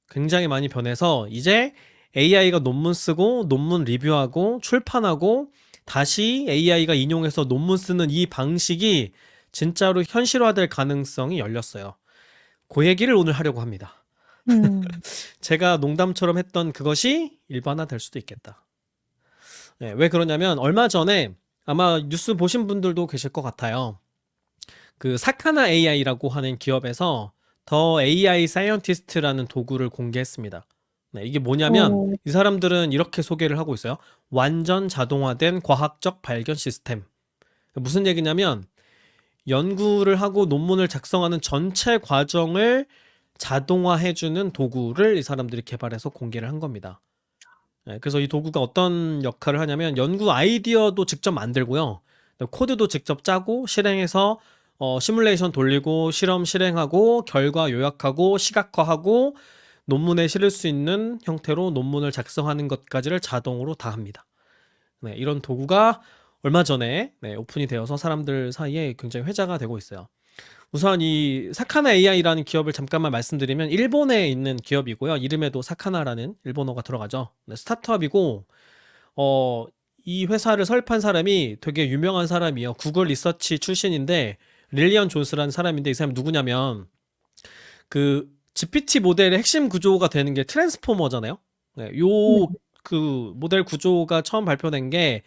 굉장히 많이 변해서 이제 AI가 논문 쓰고 논문 리뷰하고 출판하고 다시 AI가 인용해서 논문 쓰는 이 방식이 진짜로 현실화될 가능성이 열렸어요. 그 얘기를 오늘 하려고 합니다. 제가 농담처럼 했던 그것이 일반화될 수도 있겠다. 왜 그러냐면 얼마 전에 아마 뉴스 보신 분들도 계실 것 같아요. 그 사카나 AI라고 하는 기업에서 더 AI 사이언티스트라는 도구를 공개했습니다. 네, 이게 뭐냐면 어. 이 사람들은 이렇게 소개를 하고 있어요. 완전 자동화된 과학적 발견 시스템. 무슨 얘기냐면 연구를 하고 논문을 작성하는 전체 과정을 자동화해주는 도구를 이 사람들이 개발해서 공개를 한 겁니다. 네, 그래서 이 도구가 어떤 역할을 하냐면 연구 아이디어도 직접 만들고요. 코드도 직접 짜고 실행해서 시뮬레이션 돌리고 실험 실행하고 결과 요약하고 시각화하고 논문에 실을 수 있는 형태로 논문을 작성하는 것까지를 자동으로 다 합니다. 네, 이런 도구가 얼마 전에 오픈이 되어서 사람들 사이에 굉장히 회자가 되고 있어요. 우선 이 사카나 AI라는 기업을 잠깐만 말씀드리면 일본에 있는 기업이고요. 이름에도 사카나라는 일본어가 들어가죠. 네, 스타트업이고 이 회사를 설립한 사람이 되게 유명한 사람이에요. 구글 리서치 출신인데 릴리언 존스라는 사람인데 이 사람이 누구냐면 그 GPT 모델의 핵심 구조가 되는 게 트랜스포머잖아요. 네, 네. 요 그 모델 구조가 처음 발표된 게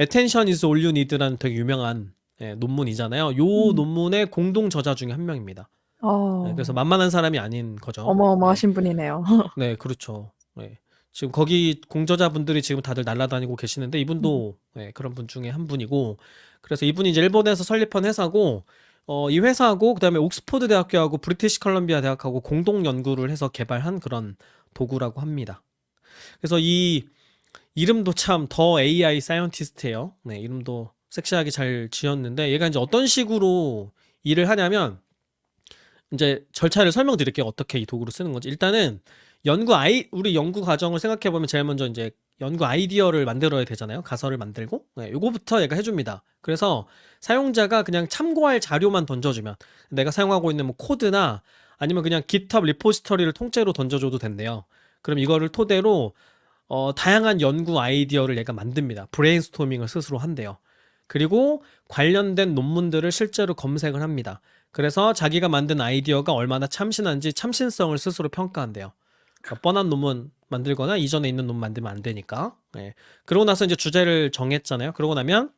Attention is all you need라는 되게 유명한 논문이잖아요. 요 음. 논문의 공동 저자 중에 한 명입니다. 네, 그래서 어. 만만한 사람이 아닌 거죠. 네, 어마어마하신 분이네요. 네, 그렇죠. 네. 지금 거기 공저자분들이 지금 다들 날아다니고 계시는데 이분도 그런 분 중에 한 분이고 그래서 이분이 이제 일본에서 설립한 회사고 이 회사하고 그다음에 옥스퍼드 대학교하고 브리티시 컬럼비아 대학하고 공동 연구를 해서 개발한 그런 도구라고 합니다. 그래서 이 이름도 참 더 AI 사이언티스트예요. 네, 이름도 섹시하게 잘 지었는데 얘가 이제 어떤 식으로 일을 하냐면 이제 절차를 설명드릴게요. 어떻게 이 도구를 쓰는 건지. 일단은 우리 연구 과정을 생각해 보면 제일 먼저 이제 연구 아이디어를 만들어야 되잖아요. 가설을 만들고. 네, 요거부터 얘가 해줍니다. 그래서 사용자가 그냥 참고할 자료만 던져주면 내가 사용하고 있는 뭐 코드나 아니면 그냥 GitHub 리포지터리를 통째로 던져줘도 된대요. 그럼 이거를 토대로 다양한 연구 아이디어를 얘가 만듭니다. 브레인스토밍을 스스로 한대요. 그리고 관련된 논문들을 실제로 검색을 합니다. 그래서 자기가 만든 아이디어가 얼마나 참신한지 참신성을 스스로 평가한대요. 그러니까 뻔한 논문 만들거나 이전에 있는 논문 만들면 안 되니까. 네. 그러고 나서 이제 주제를 정했잖아요. 그러고 나면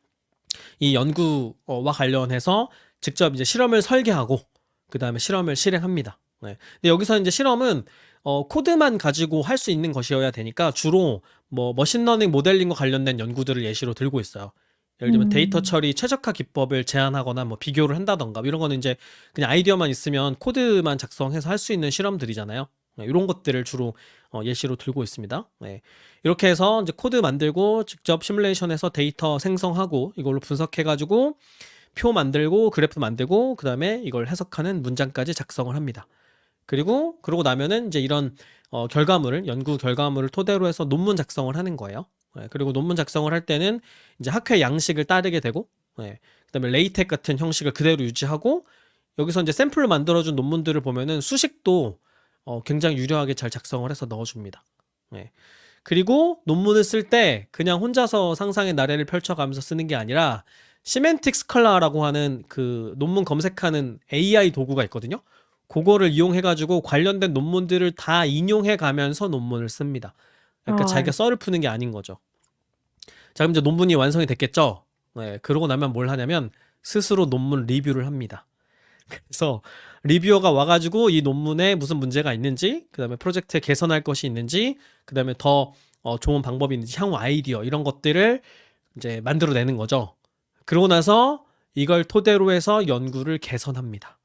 이 연구와 관련해서 직접 이제 실험을 설계하고 그 다음에 실험을 실행합니다. 네. 근데 여기서 이제 실험은 코드만 가지고 할 수 있는 것이어야 되니까 주로 뭐 머신러닝 모델링과 관련된 연구들을 예시로 들고 있어요. 예를 들면 데이터 처리 최적화 기법을 제안하거나 뭐 비교를 한다던가 이런 거는 이제 그냥 아이디어만 있으면 코드만 작성해서 할 수 있는 실험들이잖아요. 이런 것들을 주로 예시로 들고 있습니다. 네. 이렇게 해서 이제 코드 만들고 직접 시뮬레이션에서 데이터 생성하고 이걸로 분석해가지고 표 만들고 그래프 만들고 그 다음에 이걸 해석하는 문장까지 작성을 합니다. 그러고 나면은 이제 이런 연구 결과물을 토대로 해서 논문 작성을 하는 거예요. 그리고 논문 작성을 할 때는 이제 학회 양식을 따르게 되고, 그다음에 레이텍 같은 형식을 그대로 유지하고 여기서 이제 샘플을 만들어준 논문들을 보면은 수식도 굉장히 유려하게 잘 작성을 해서 넣어줍니다. 그리고 논문을 쓸 때 그냥 혼자서 상상의 나래를 펼쳐가면서 쓰는 게 아니라 시멘틱 스칼라라고 하는 그 논문 검색하는 AI 도구가 있거든요. 그거를 이용해가지고 관련된 논문들을 다 인용해 가면서 논문을 씁니다. 그러니까 자기가 썰을 푸는 게 아닌 거죠. 자, 그럼 이제 논문이 완성이 됐겠죠? 네, 그러고 나면 뭘 하냐면 스스로 논문 리뷰를 합니다. 그래서 리뷰어가 와가지고 이 논문에 무슨 문제가 있는지, 그 다음에 프로젝트에 개선할 것이 있는지, 그 다음에 더 좋은 방법이 있는지, 향후 아이디어 이런 것들을 이제 만들어내는 거죠. 그러고 나서 이걸 토대로 해서 연구를 개선합니다.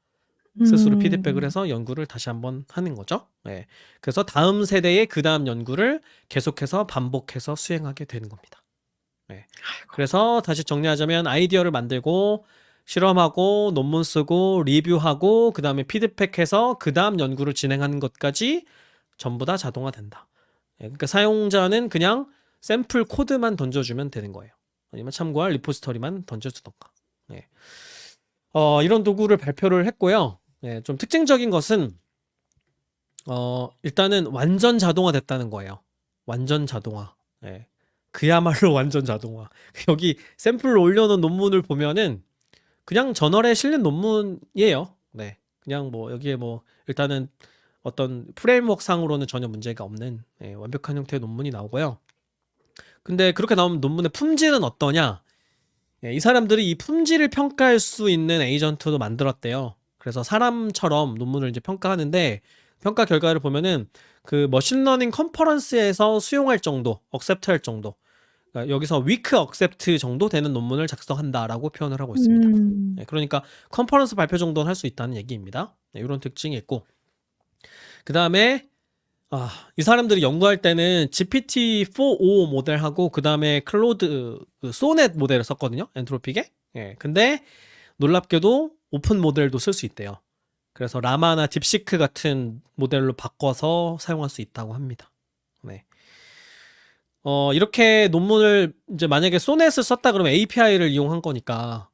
스스로 피드백을 해서 연구를 다시 한번 하는 거죠. 네. 그래서 다음 세대의 그 다음 연구를 계속해서 반복해서 수행하게 되는 겁니다. 네. 그래서 다시 정리하자면 아이디어를 만들고 실험하고 논문 쓰고 리뷰하고 그 다음에 피드백해서 그 다음 연구를 진행하는 것까지 전부 다 자동화된다. 네. 그러니까 사용자는 그냥 샘플 코드만 던져주면 되는 거예요. 아니면 참고할 리포지터리만 던져주던가. 네. 이런 도구를 발표를 했고요. 네, 좀 특징적인 것은 일단은 완전 자동화 됐다는 거예요. 완전 자동화. 네, 그야말로 완전 자동화. 여기 샘플을 올려놓은 논문을 보면은 그냥 저널에 실린 논문이에요. 네, 그냥 뭐 여기에 뭐 일단은 어떤 프레임워크 상으로는 전혀 문제가 없는 완벽한 형태의 논문이 나오고요. 근데 그렇게 나오면 논문의 품질은 어떠냐? 이 사람들이 이 품질을 평가할 수 있는 에이전트도 만들었대요. 그래서 사람처럼 논문을 이제 평가하는데 평가 결과를 보면은 그 머신러닝 컨퍼런스에서 수용할 정도, 억셉트할 정도, 그러니까 여기서 위크 억셉트 정도 되는 논문을 작성한다라고 표현을 하고 있습니다. 그러니까 컨퍼런스 발표 정도는 할 수 있다는 얘기입니다. 이런 특징이 있고 그 다음에 이 사람들이 연구할 때는 GPT-4o 모델하고 그 다음에 클로드 소넷 모델을 썼거든요. 엔트로픽에. 근데 놀랍게도 오픈 모델도 쓸 수 있대요. 그래서 라마나 딥시크 같은 모델로 바꿔서 사용할 수 있다고 합니다. 네. 이렇게 논문을 이제 만약에 소넷을 썼다 그러면 API를 이용한 거니까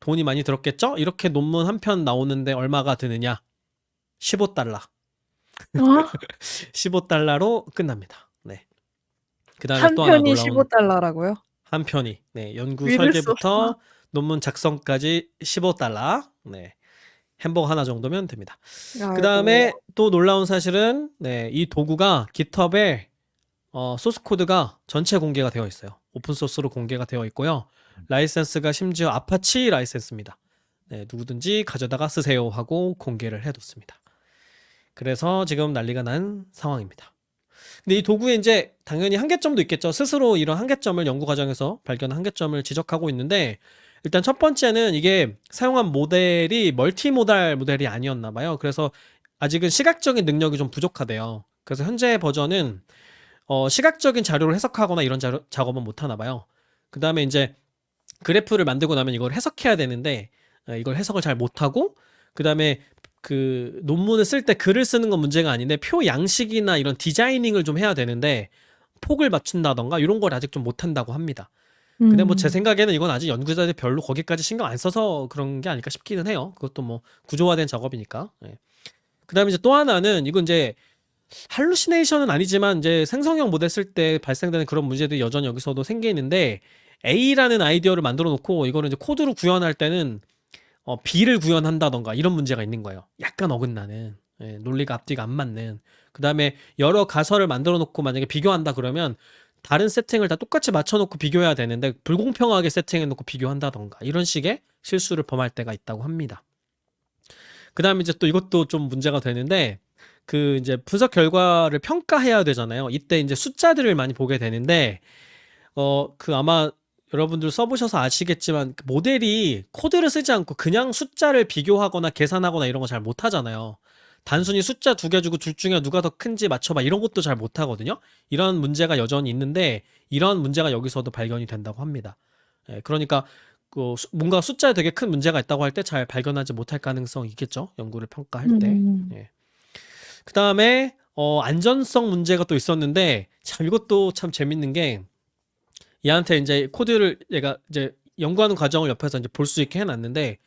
돈이 많이 들었겠죠? 이렇게 논문 한 편 나오는데 얼마가 드느냐? $15. 15달러로 끝납니다. 네. 그 다음에 한 또 하나 편이 놀라운 15달러라고요? 한 편이 연구 믿을 수 없어. 설계부터 논문 작성까지 $15. 네. 햄버거 하나 정도면 됩니다. 그 다음에 아이고. 또 놀라운 사실은 이 도구가 GitHub에 소스 코드가 전체 공개가 되어 있어요. 오픈 소스로 공개가 되어 있고요. 라이센스가 심지어 아파치 라이센스입니다. 누구든지 가져다가 쓰세요 하고 공개를 해뒀습니다. 그래서 지금 난리가 난 상황입니다. 근데 이 도구에 이제 당연히 한계점도 있겠죠. 스스로 이런 한계점을 연구 과정에서 발견한 한계점을 지적하고 있는데 일단 첫 번째는 이게 사용한 모델이 멀티모달 모델이 아니었나 봐요. 그래서 아직은 시각적인 능력이 좀 부족하대요. 그래서 현재 버전은 시각적인 자료를 해석하거나 이런 작업은 못 하나 봐요. 그 다음에 이제 그래프를 만들고 나면 이걸 해석해야 되는데 이걸 해석을 잘 못하고 그 다음에 그 논문을 쓸 때 글을 쓰는 건 문제가 아닌데 표 양식이나 이런 디자이닝을 좀 해야 되는데 폭을 맞춘다던가 이런 걸 아직 좀 못한다고 합니다. 근데 뭐 제 생각에는 이건 아직 연구자들이 별로 거기까지 신경 안 써서 그런 게 아닐까 싶기는 해요. 그것도 뭐 구조화된 작업이니까. 그 다음에 이제 또 하나는 이건 이제 할루시네이션은 아니지만 이제 생성형 모델 쓸 때 발생되는 그런 문제들이 여전히 여기서도 생기는데 A라는 아이디어를 만들어 놓고 이거를 이제 코드로 구현할 때는 B를 구현한다던가 이런 문제가 있는 거예요. 약간 어긋나는 논리가 앞뒤가 안 맞는. 그 다음에 여러 가설을 만들어 놓고 만약에 비교한다 그러면 다른 세팅을 다 똑같이 맞춰놓고 비교해야 되는데 불공평하게 세팅해 놓고 비교한다던가 이런 식의 실수를 범할 때가 있다고 합니다. 그 다음에 이제 또 이것도 좀 문제가 되는데 그 이제 분석 결과를 평가해야 되잖아요. 이때 이제 숫자들을 많이 보게 되는데 그 아마 여러분들 써보셔서 아시겠지만 그 모델이 코드를 쓰지 않고 그냥 숫자를 비교하거나 계산하거나 이런 거 잘 못하잖아요. 단순히 숫자 2개 주고 둘 중에 누가 더 큰지 맞춰봐 이런 것도 잘 못하거든요. 이런 문제가 여전히 있는데 이런 문제가 여기서도 발견이 된다고 합니다. 그러니까 뭔가 숫자에 되게 큰 문제가 있다고 할 때 잘 발견하지 못할 가능성이 있겠죠. 연구를 평가할 때. 그 다음에 안전성 문제가 또 있었는데 참 이것도 참 재밌는 게 얘한테 이제 코드를 얘가 이제 연구하는 과정을 옆에서 이제 볼 수 있게 해놨는데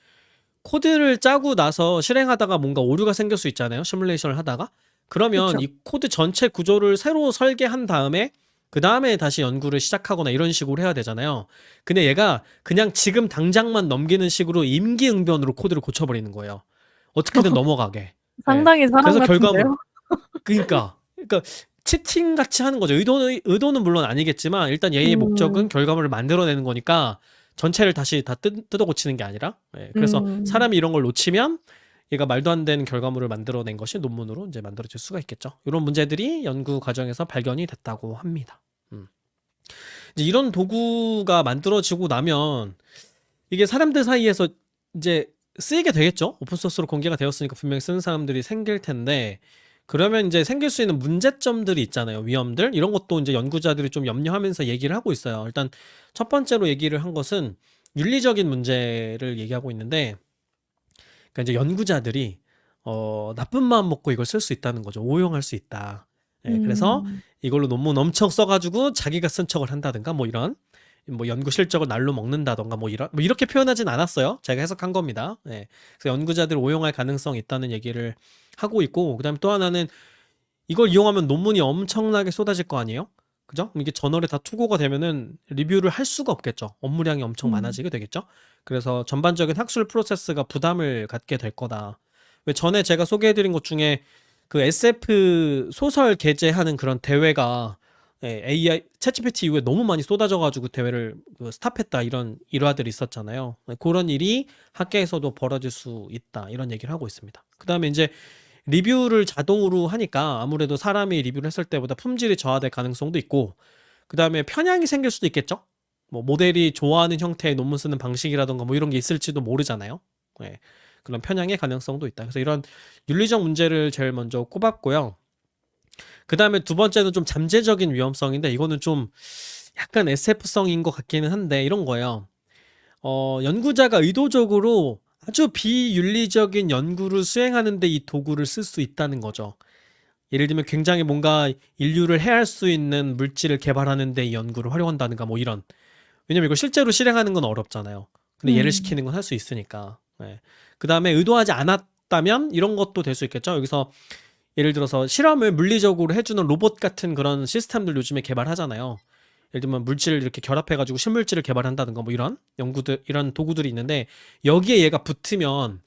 코드를 짜고 나서 실행하다가 뭔가 오류가 생길 수 있잖아요. 시뮬레이션을 하다가 그러면 그쵸. 이 코드 전체 구조를 새로 설계한 다음에 그 다음에 다시 연구를 시작하거나 이런 식으로 해야 되잖아요. 근데 얘가 그냥 지금 당장만 넘기는 식으로 임기응변으로 코드를 고쳐버리는 거예요. 어떻게든 넘어가게. 상당히 사람 그래서 결과물 같은데요? 그러니까 치팅 같이 하는 거죠. 의도는 물론 아니겠지만 일단 얘의 목적은 결과물을 만들어내는 거니까 전체를 다시 다 뜯어 고치는 게 아니라 그래서 사람이 이런 걸 놓치면 얘가 말도 안 되는 결과물을 만들어낸 것이 논문으로 이제 만들어질 수가 있겠죠. 이런 문제들이 연구 과정에서 발견이 됐다고 합니다. 이제 이런 도구가 만들어지고 나면 이게 사람들 사이에서 이제 쓰이게 되겠죠. 오픈소스로 공개가 되었으니까 분명히 쓰는 사람들이 생길 텐데 그러면 이제 생길 수 있는 문제점들이 있잖아요. 위험들 이런 것도 이제 연구자들이 좀 염려하면서 얘기를 하고 있어요. 일단 첫 번째로 얘기를 한 것은 윤리적인 문제를 얘기하고 있는데 그러니까 이제 연구자들이 나쁜 마음 먹고 이걸 쓸 수 있다는 거죠. 오용할 수 있다. 그래서 이걸로 논문 엄청 써가지고 자기가 쓴 척을 한다든가 뭐 이런 뭐 연구 실적을 날로 먹는다던가 뭐 이렇게 표현하진 않았어요. 제가 해석한 겁니다. 그래서 연구자들이 오용할 가능성이 있다는 얘기를 하고 있고 그다음에 또 하나는 이걸 이용하면 논문이 엄청나게 쏟아질 거 아니에요? 그죠? 이게 저널에 다 투고가 되면은 리뷰를 할 수가 없겠죠. 업무량이 엄청 많아지게 되겠죠. 그래서 전반적인 학술 프로세스가 부담을 갖게 될 거다. 왜 전에 제가 소개해드린 것 중에 그 SF 소설 게재하는 그런 대회가 AI 챗GPT 이후에 너무 많이 쏟아져 가지고 대회를 스탑했다 이런 일화들이 있었잖아요. 그런 일이 학계에서도 벌어질 수 있다 이런 얘기를 하고 있습니다. 그다음에 이제 리뷰를 자동으로 하니까 아무래도 사람이 리뷰를 했을 때보다 품질이 저하될 가능성도 있고 그다음에 편향이 생길 수도 있겠죠. 뭐 모델이 좋아하는 형태의 논문 쓰는 방식이라던가 뭐 이런 게 있을지도 모르잖아요. 예. 그런 편향의 가능성도 있다. 그래서 이런 윤리적 문제를 제일 먼저 꼽았고요. 그다음에 두 번째는 좀 잠재적인 위험성인데 이거는 좀 약간 SF성인 것 같기는 한데 이런 거예요. 연구자가 의도적으로 아주 비윤리적인 연구를 수행하는데 이 도구를 쓸 수 있다는 거죠. 예를 들면 굉장히 뭔가 인류를 해할 수 있는 물질을 개발하는 데 이 연구를 활용한다든가 뭐 이런. 왜냐면 이거 실제로 실행하는 건 어렵잖아요. 근데 예를 시키는 건 할 수 있으니까. 예. 그다음에 의도하지 않았다면 이런 것도 될 수 있겠죠. 여기서 예를 들어서 실험을 물리적으로 해주는 로봇 같은 그런 시스템들 요즘에 개발하잖아요. 예를 들면 물질을 이렇게 결합해가지고 신물질을 개발한다든가 뭐 이런 연구들, 이런 도구들이 있는데 여기에 얘가 붙으면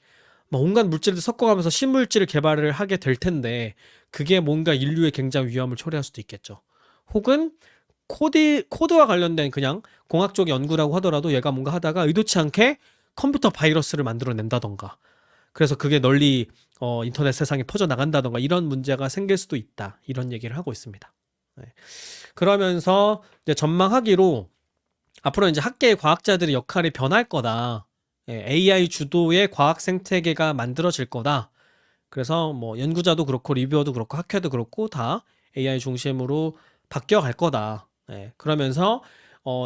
뭐 온갖 물질을 섞어가면서 신물질을 개발을 하게 될 텐데 그게 뭔가 인류의 굉장히 위험을 초래할 수도 있겠죠. 혹은 코드와 관련된 그냥 공학 쪽 연구라고 하더라도 얘가 뭔가 하다가 의도치 않게 컴퓨터 바이러스를 만들어낸다던가 그래서 그게 널리 인터넷 세상에 퍼져나간다던가 이런 문제가 생길 수도 있다. 이런 얘기를 하고 있습니다. 네. 그러면서 이제 전망하기로 앞으로 이제 학계의 과학자들의 역할이 변할 거다. AI 주도의 과학 생태계가 만들어질 거다. 그래서 뭐 연구자도 그렇고 리뷰어도 그렇고 학회도 그렇고 다 AI 중심으로 바뀌어 갈 거다. 그러면서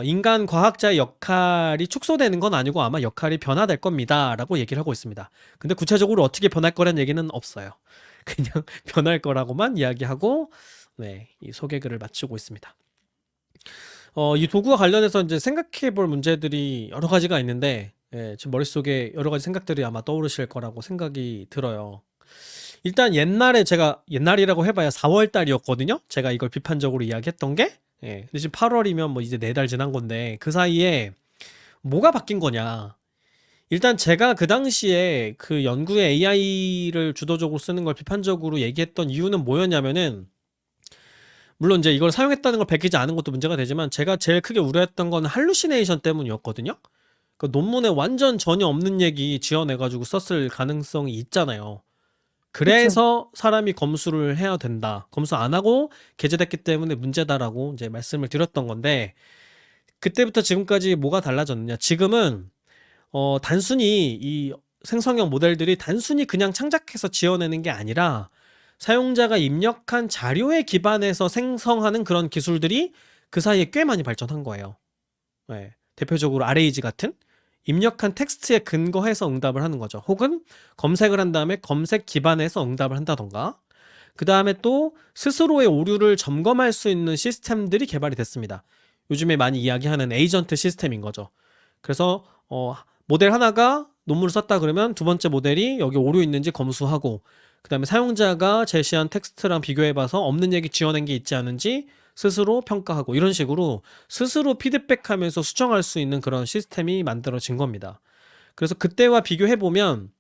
인간 과학자의 역할이 축소되는 건 아니고 아마 역할이 변화될 겁니다라고 얘기를 하고 있습니다. 근데 구체적으로 어떻게 변할 거란 얘기는 없어요. 그냥 변할 거라고만 이야기하고 이 소개글을 마치고 있습니다. 이 도구와 관련해서 이제 생각해 볼 문제들이 여러 가지가 있는데 지금 머릿속에 여러 가지 생각들이 아마 떠오르실 거라고 생각이 들어요. 일단 옛날에 제가 옛날이라고 해봐야 4월 달이었거든요. 제가 이걸 비판적으로 이야기했던 게. 근데 지금 8월이면 뭐 이제 4달 지난 건데 그 사이에 뭐가 바뀐 거냐. 일단 제가 그 당시에 그 연구에 AI를 주도적으로 쓰는 걸 비판적으로 얘기했던 이유는 뭐였냐면은 물론 이제 이걸 사용했다는 걸 밝히지 않은 것도 문제가 되지만 제가 제일 크게 우려했던 건 할루시네이션 때문이었거든요. 그 논문에 완전 전혀 없는 얘기 지어내가지고 썼을 가능성이 있잖아요. 그래서 사람이 검수를 해야 된다. 검수 안 하고 게재됐기 때문에 문제다라고 이제 말씀을 드렸던 건데 그때부터 지금까지 뭐가 달라졌느냐. 지금은 단순히 이 생성형 모델들이 단순히 그냥 창작해서 지어내는 게 아니라 사용자가 입력한 자료에 기반해서 생성하는 그런 기술들이 그 사이에 꽤 많이 발전한 거예요. 대표적으로 RAG 같은 입력한 텍스트에 근거해서 응답을 하는 거죠. 혹은 검색을 한 다음에 검색 기반해서 응답을 한다던가 그 다음에 또 스스로의 오류를 점검할 수 있는 시스템들이 개발이 됐습니다. 요즘에 많이 이야기하는 에이전트 시스템인 거죠. 그래서 모델 하나가 논문을 썼다 그러면 두 번째 모델이 여기 오류 있는지 검수하고 그 다음에 사용자가 제시한 텍스트랑 비교해봐서 없는 얘기 지어낸 게 있지 않은지 스스로 평가하고 이런 식으로 스스로 피드백하면서 수정할 수 있는 그런 시스템이 만들어진 겁니다. 그래서 그때와 비교해보면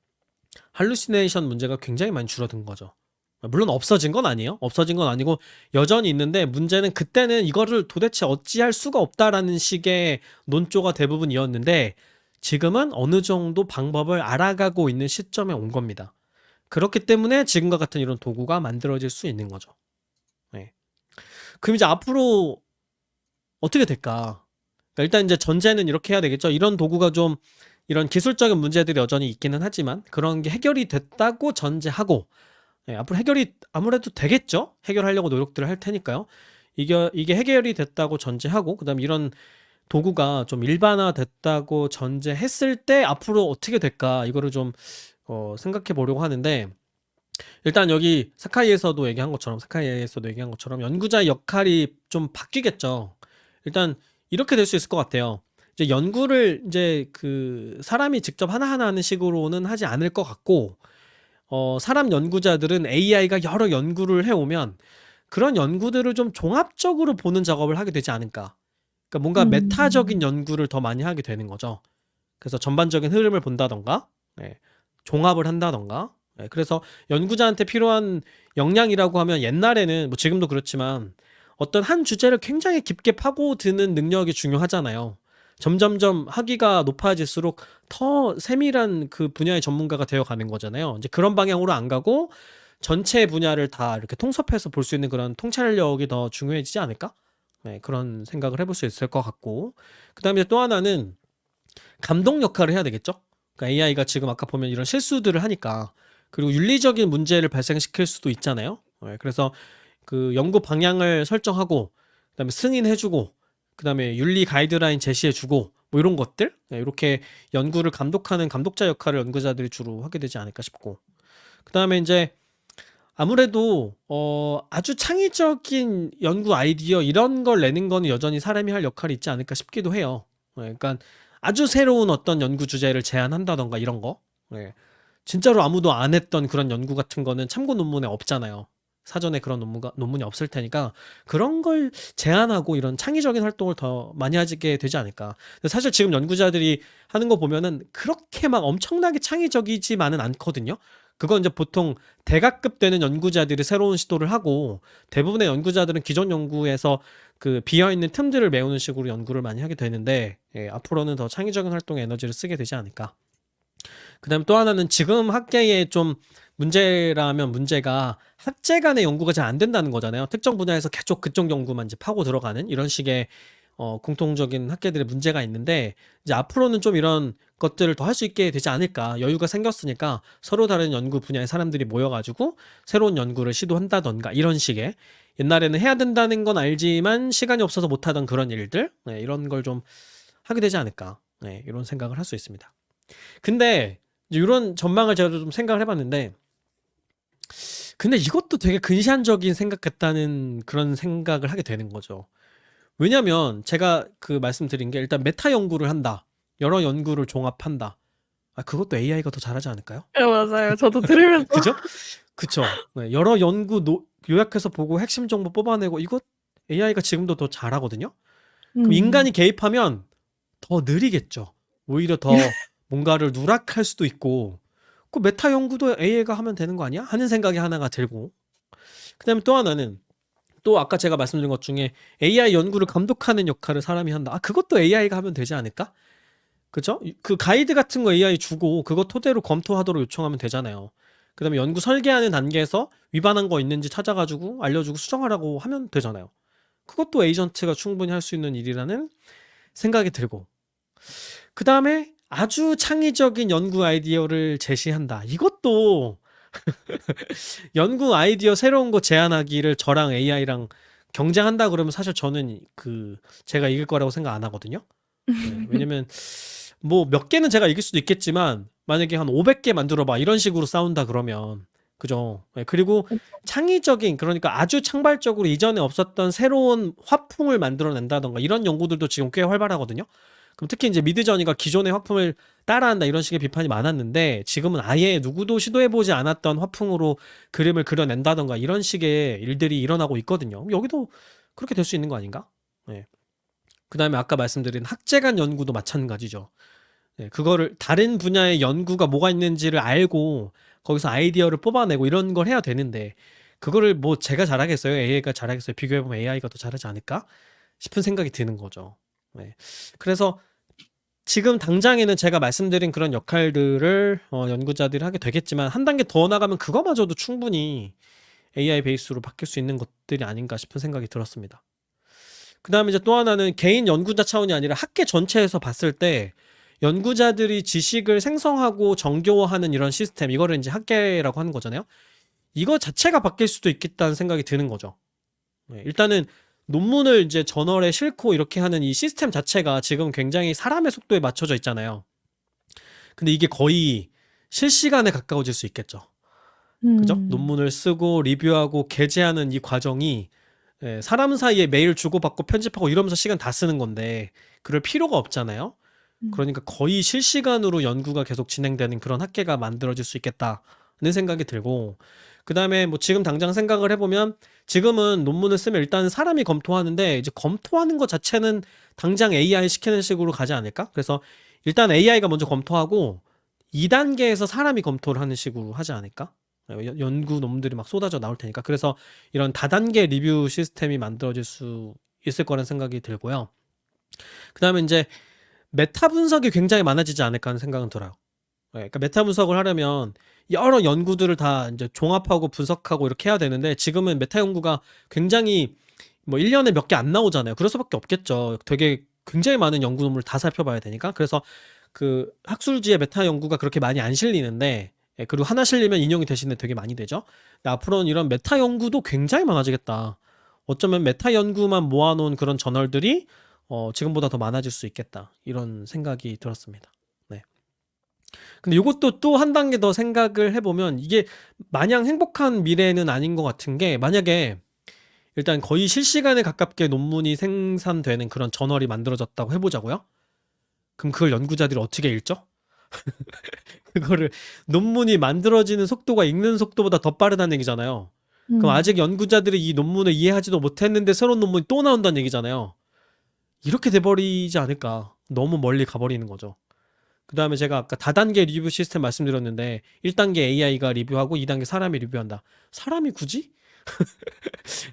할루시네이션 문제가 굉장히 많이 줄어든 거죠. 물론 없어진 건 아니에요. 없어진 건 아니고 여전히 있는데 문제는 그때는 이거를 도대체 어찌할 수가 없다라는 식의 논조가 대부분이었는데 지금은 어느 정도 방법을 알아가고 있는 시점에 온 겁니다. 그렇기 때문에 지금과 같은 이런 도구가 만들어질 수 있는 거죠. 그럼 이제 앞으로 어떻게 될까? 그러니까 일단 이제 전제는 이렇게 해야 되겠죠. 이런 도구가 좀 이런 기술적인 문제들이 여전히 있기는 하지만 그런 게 해결이 됐다고 전제하고 앞으로 해결이 아무래도 되겠죠. 해결하려고 노력들을 할 테니까요. 이게 해결이 됐다고 전제하고 그다음에 이런 도구가 좀 일반화됐다고 전제했을 때 앞으로 어떻게 될까 이거를 좀 생각해 보려고 하는데 일단 여기 사카이에서도 얘기한 것처럼 연구자의 역할이 좀 바뀌겠죠. 일단 이렇게 될 수 있을 것 같아요. 이제 연구를 이제 그 사람이 직접 하나하나 하는 식으로는 하지 않을 것 같고 사람 연구자들은 AI가 여러 연구를 해오면 그런 연구들을 좀 종합적으로 보는 작업을 하게 되지 않을까. 그러니까 뭔가 메타적인 연구를 더 많이 하게 되는 거죠. 그래서 전반적인 흐름을 본다던가 종합을 한다던가 그래서 연구자한테 필요한 역량이라고 하면 옛날에는 뭐 지금도 그렇지만 어떤 한 주제를 굉장히 깊게 파고드는 능력이 중요하잖아요. 점점점 학위가 높아질수록 더 세밀한 그 분야의 전문가가 되어 가는 거잖아요. 이제 그런 방향으로 안 가고 전체 분야를 다 이렇게 통섭해서 볼 수 있는 그런 통찰력이 더 중요해지지 않을까? 네, 그런 생각을 해볼 수 있을 것 같고. 그다음에 또 하나는 감독 역할을 해야 되겠죠? 그러니까 AI가 지금 아까 보면 이런 실수들을 하니까 그리고 윤리적인 문제를 발생시킬 수도 있잖아요. 네, 그래서 그 연구 방향을 설정하고 그다음에 승인해주고 그다음에 윤리 가이드라인 제시해주고 뭐 이런 것들 네, 이렇게 연구를 감독하는 감독자 역할을 연구자들이 주로 하게 되지 않을까 싶고 그다음에 이제 아무래도 아주 창의적인 연구 아이디어 이런 걸 내는 거는 여전히 사람이 할 역할이 있지 않을까 싶기도 해요. 그러니까 아주 새로운 어떤 연구 주제를 제안한다던가 이런 거. 예. 진짜로 아무도 안 했던 그런 연구 같은 거는 참고 논문에 없잖아요. 사전에 그런 논문이 없을 테니까 그런 걸 제안하고 이런 창의적인 활동을 더 많이 하게 되지 않을까. 근데 사실 지금 연구자들이 하는 거 보면은 그렇게 막 엄청나게 창의적이지만은 않거든요. 그건 이제 보통 대가급 되는 연구자들이 새로운 시도를 하고 대부분의 연구자들은 기존 연구에서 그 비어있는 틈들을 메우는 식으로 연구를 많이 하게 되는데 예, 앞으로는 더 창의적인 활동에 에너지를 쓰게 되지 않을까. 그다음에 또 하나는 지금 학계에 좀 문제라면 문제가 학제 간의 연구가 잘 안 된다는 거잖아요. 특정 분야에서 계속 그쪽 연구만 이제 파고 들어가는 이런 식의 공통적인 학계들의 문제가 있는데 이제 앞으로는 좀 이런 것들을 더 할 수 있게 되지 않을까. 여유가 생겼으니까 서로 다른 연구 분야의 사람들이 모여가지고 새로운 연구를 시도한다던가 이런 식의 옛날에는 해야 된다는 건 알지만 시간이 없어서 못하던 그런 일들 네, 이런 걸 좀 하게 되지 않을까. 네, 이런 생각을 할 수 있습니다. 근데 이런 전망을 제가 좀 생각을 해봤는데 근데 이것도 되게 근시안적인 생각 같다는 그런 생각을 하게 되는 거죠. 왜냐면 제가 그 말씀드린 게 일단 메타 연구를 한다. 여러 연구를 종합한다. 아, 그것도 AI가 더 잘하지 않을까요? 네, 맞아요. 저도 들으면서. 그죠? 그쵸. 네, 여러 연구 요약해서 보고 핵심 정보 뽑아내고 이것 AI가 지금도 더 잘하거든요. 그럼 인간이 개입하면 더 느리겠죠. 오히려 더 뭔가를 누락할 수도 있고 그 메타 연구도 AI가 하면 되는 거 아니야? 하는 생각이 하나가 들고 그다음에 또 하나는 또 아까 제가 말씀드린 것 중에 AI 연구를 감독하는 역할을 사람이 한다. 아, 그것도 AI가 하면 되지 않을까? 그죠? 그 가이드 같은 거 AI 주고 그거 토대로 검토하도록 요청하면 되잖아요. 그다음에 연구 설계하는 단계에서 위반한 거 있는지 찾아가지고 알려주고 수정하라고 하면 되잖아요. 그것도 에이전트가 충분히 할 수 있는 일이라는 생각이 들고 그다음에 아주 창의적인 연구 아이디어를 제시한다. 이것도 연구 아이디어 새로운 거 제안하기를 저랑 AI랑 경쟁한다 그러면 사실 저는 그 제가 이길 거라고 생각 안 하거든요. 네, 왜냐면 뭐 몇 개는 제가 이길 수도 있겠지만 만약에 한 500개 만들어 봐 이런 식으로 싸운다 그러면 그죠. 네, 그리고 창의적인 그러니까 아주 창발적으로 이전에 없었던 새로운 화풍을 만들어낸다던가 이런 연구들도 지금 꽤 활발하거든요. 그럼 특히 이제 미드저니가 기존의 화풍을 따라한다 이런 식의 비판이 많았는데 지금은 아예 누구도 시도해보지 않았던 화풍으로 그림을 그려낸다던가 이런 식의 일들이 일어나고 있거든요. 여기도 그렇게 될 수 있는 거 아닌가? 네. 그 다음에 아까 말씀드린 학제 간 연구도 마찬가지죠. 네, 그거를 다른 분야의 연구가 뭐가 있는지를 알고 거기서 아이디어를 뽑아내고 이런 걸 해야 되는데 그거를 뭐 제가 잘하겠어요? AI가 잘하겠어요? 비교해보면 AI가 더 잘하지 않을까? 싶은 생각이 드는 거죠. 네. 그래서 지금 당장에는 제가 말씀드린 그런 역할들을 연구자들이 하게 되겠지만 한 단계 더 나가면 그거마저도 충분히 AI 베이스로 바뀔 수 있는 것들이 아닌가 싶은 생각이 들었습니다. 그 다음에 이제 또 하나는 개인 연구자 차원이 아니라 학계 전체에서 봤을 때 연구자들이 지식을 생성하고 정교화하는 이런 시스템, 이거를 이제 학계라고 하는 거잖아요. 이거 자체가 바뀔 수도 있겠다는 생각이 드는 거죠. 네, 일단은 논문을 이제 저널에 싣고 이렇게 하는 이 시스템 자체가 지금 굉장히 사람의 속도에 맞춰져 있잖아요. 근데 이게 거의 실시간에 가까워질 수 있겠죠. 그죠? 논문을 쓰고 리뷰하고 게재하는 이 과정이 사람 사이에 메일 주고받고 편집하고 이러면서 시간 다 쓰는 건데 그럴 필요가 없잖아요. 그러니까 거의 실시간으로 연구가 계속 진행되는 그런 학계가 만들어질 수 있겠다는 생각이 들고 그 다음에 뭐 지금 당장 생각을 해보면 지금은 논문을 쓰면 일단 사람이 검토하는데 이제 검토하는 것 자체는 당장 AI 시키는 식으로 가지 않을까? 그래서 일단 AI가 먼저 검토하고 2단계에서 사람이 검토를 하는 식으로 하지 않을까? 연구 논문들이 막 쏟아져 나올 테니까. 그래서 이런 다단계 리뷰 시스템이 만들어질 수 있을 거라는 생각이 들고요. 그다음에 이제 메타 분석이 굉장히 많아지지 않을까 하는 생각은 들어요. 그러니까 메타 분석을 하려면 여러 연구들을 다 이제 종합하고 분석하고 이렇게 해야 되는데, 지금은 메타 연구가 굉장히 뭐 1년에 몇 개 안 나오잖아요. 그럴 수밖에 없겠죠. 되게 굉장히 많은 연구 논문을 다 살펴봐야 되니까. 그래서 그 학술지에 메타 연구가 그렇게 많이 안 실리는데, 그리고 하나 실리면 인용이 대신에 되게 많이 되죠. 근데 앞으로는 이런 메타 연구도 굉장히 많아지겠다. 어쩌면 메타 연구만 모아놓은 그런 저널들이 지금보다 더 많아질 수 있겠다. 이런 생각이 들었습니다. 네. 근데 이것도 또 한 단계 더 생각을 해보면 이게 마냥 행복한 미래는 아닌 것 같은 게, 만약에 일단 거의 실시간에 가깝게 논문이 생산되는 그런 저널이 만들어졌다고 해보자고요. 그럼 그걸 연구자들이 어떻게 읽죠? 그거를 논문이 만들어지는 속도가 읽는 속도보다 더 빠르다는 얘기잖아요. 그럼 아직 연구자들이 이 논문을 이해하지도 못했는데 새로운 논문이 또 나온다는 얘기잖아요. 이렇게 돼버리지 않을까. 너무 멀리 가버리는 거죠. 그 다음에 제가 아까 다단계 리뷰 시스템 말씀드렸는데, 1단계 AI가 리뷰하고 2단계 사람이 리뷰한다. 사람이 굳이?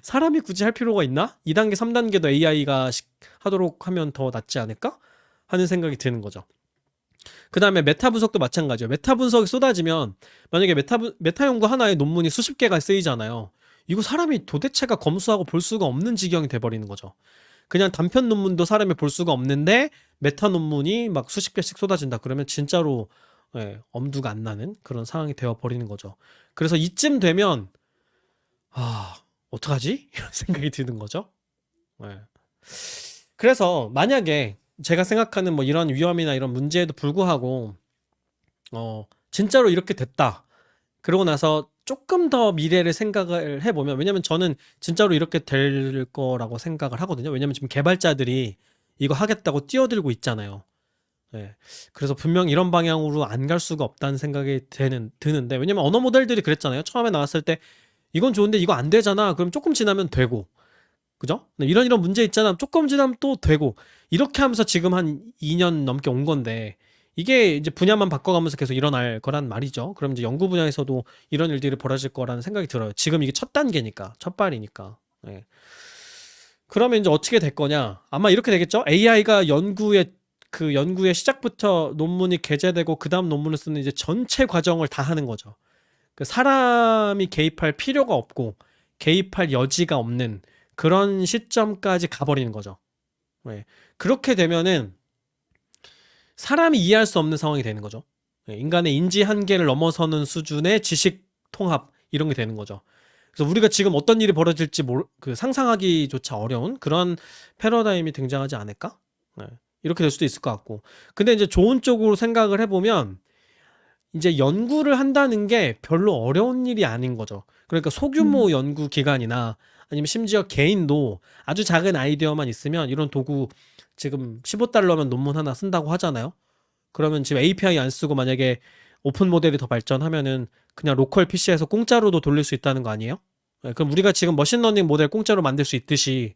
사람이 굳이 할 필요가 있나? 2단계, 3단계도 AI가 하도록 하면 더 낫지 않을까? 하는 생각이 드는 거죠. 그 다음에 메타 분석도 마찬가지예요. 메타 분석이 쏟아지면, 만약에 메타 연구 하나에 논문이 수십 개가 쓰이잖아요. 이거 사람이 도대체가 검수하고 볼 수가 없는 지경이 돼버리는 거죠. 그냥 단편 논문도 사람이 볼 수가 없는데 메타 논문이 막 수십 개씩 쏟아진다. 그러면 진짜로 엄두가 안 나는 그런 상황이 되어버리는 거죠. 그래서 이쯤 되면 어떡하지? 이런 생각이 드는 거죠. 그래서 만약에 제가 생각하는 뭐 이런 위험이나 이런 문제에도 불구하고 진짜로 이렇게 됐다. 그러고 나서 조금 더 미래를 생각을 해보면, 왜냐면 저는 진짜로 이렇게 될 거라고 생각을 하거든요. 왜냐면 지금 개발자들이 이거 하겠다고 뛰어들고 있잖아요. 그래서 분명 이런 방향으로 안 갈 수가 없다는 생각이 드는데, 왜냐면 언어 모델들이 그랬잖아요. 처음에 나왔을 때 이건 좋은데 이거 안 되잖아. 그럼 조금 지나면 되고, 그죠? 이런 문제 있잖아. 조금 지나면 또 되고, 이렇게 하면서 지금 한 2년 넘게 온 건데, 이게 이제 분야만 바꿔가면서 계속 일어날 거란 말이죠. 그럼 이제 연구 분야에서도 이런 일들이 벌어질 거라는 생각이 들어요. 지금 이게 첫 단계니까, 첫 발이니까. 그러면 이제 어떻게 될 거냐? 아마 이렇게 되겠죠? AI가 연구의 시작부터 논문이 게재되고 그 다음 논문을 쓰는 이제 전체 과정을 다 하는 거죠. 그 사람이 개입할 필요가 없고 개입할 여지가 없는 그런 시점까지 가버리는 거죠. 그렇게 되면은 사람이 이해할 수 없는 상황이 되는 거죠. 인간의 인지 한계를 넘어서는 수준의 지식 통합, 이런 게 되는 거죠. 그래서 우리가 지금 어떤 일이 벌어질지 상상하기조차 어려운 그런 패러다임이 등장하지 않을까? 이렇게 될 수도 있을 것 같고. 근데 이제 좋은 쪽으로 생각을 해보면 이제 연구를 한다는 게 별로 어려운 일이 아닌 거죠. 그러니까 소규모 연구 기관이나 아니면 심지어 개인도 아주 작은 아이디어만 있으면, 이런 도구 지금 $15면 논문 하나 쓴다고 하잖아요. 그러면 지금 API 안 쓰고 만약에 오픈 모델이 더 발전하면은 그냥 로컬 PC에서 공짜로도 돌릴 수 있다는 거 아니에요? 그럼 우리가 지금 머신러닝 모델 공짜로 만들 수 있듯이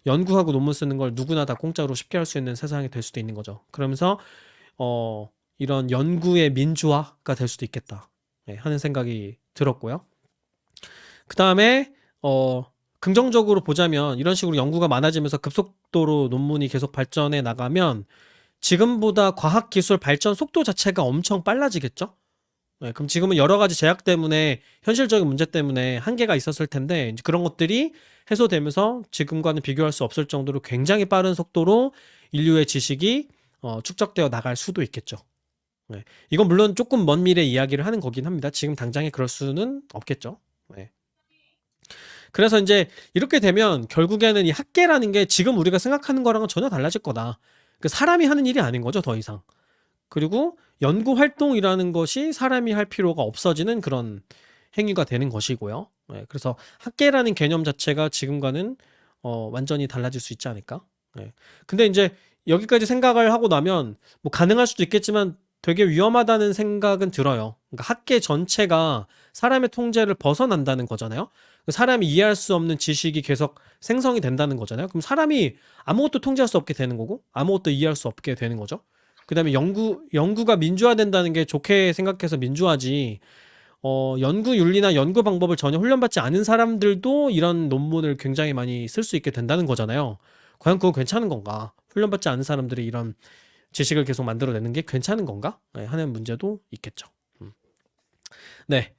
연구하고 논문 쓰는 걸 누구나 다 공짜로 쉽게 할 수 있는 세상이 될 수도 있는 거죠. 그러면서 이런 연구의 민주화가 될 수도 있겠다 하는 생각이 들었고요. 그 다음에 긍정적으로 보자면, 이런 식으로 연구가 많아지면서 급속도로 논문이 계속 발전해 나가면 지금보다 과학기술 발전 속도 자체가 엄청 빨라지겠죠? 그럼 지금은 여러 가지 제약 때문에, 현실적인 문제 때문에 한계가 있었을 텐데, 이제 그런 것들이 해소되면서 지금과는 비교할 수 없을 정도로 굉장히 빠른 속도로 인류의 지식이 축적되어 나갈 수도 있겠죠. 이건 물론 조금 먼 미래 이야기를 하는 거긴 합니다. 지금 당장에 그럴 수는 없겠죠. 그래서 이제 이렇게 되면 결국에는 이 학계라는 게 지금 우리가 생각하는 거랑은 전혀 달라질 거다. 그 사람이 하는 일이 아닌 거죠, 더 이상. 그리고 연구 활동이라는 것이 사람이 할 필요가 없어지는 그런 행위가 되는 것이고요. 그래서 학계라는 개념 자체가 지금과는 완전히 달라질 수 있지 않을까? 근데 이제 여기까지 생각을 하고 나면 뭐 가능할 수도 있겠지만 되게 위험하다는 생각은 들어요. 그러니까 학계 전체가 사람의 통제를 벗어난다는 거잖아요. 사람이 이해할 수 없는 지식이 계속 생성이 된다는 거잖아요. 그럼 사람이 아무것도 통제할 수 없게 되는 거고 아무것도 이해할 수 없게 되는 거죠. 그 다음에 연구가 민주화된다는 게 좋게 생각해서 민주화지, 연구 윤리나 연구 방법을 전혀 훈련받지 않은 사람들도 이런 논문을 굉장히 많이 쓸 수 있게 된다는 거잖아요. 과연 그거 괜찮은 건가? 훈련받지 않은 사람들이 이런 지식을 계속 만들어내는 게 괜찮은 건가? 네, 하는 문제도 있겠죠. 네.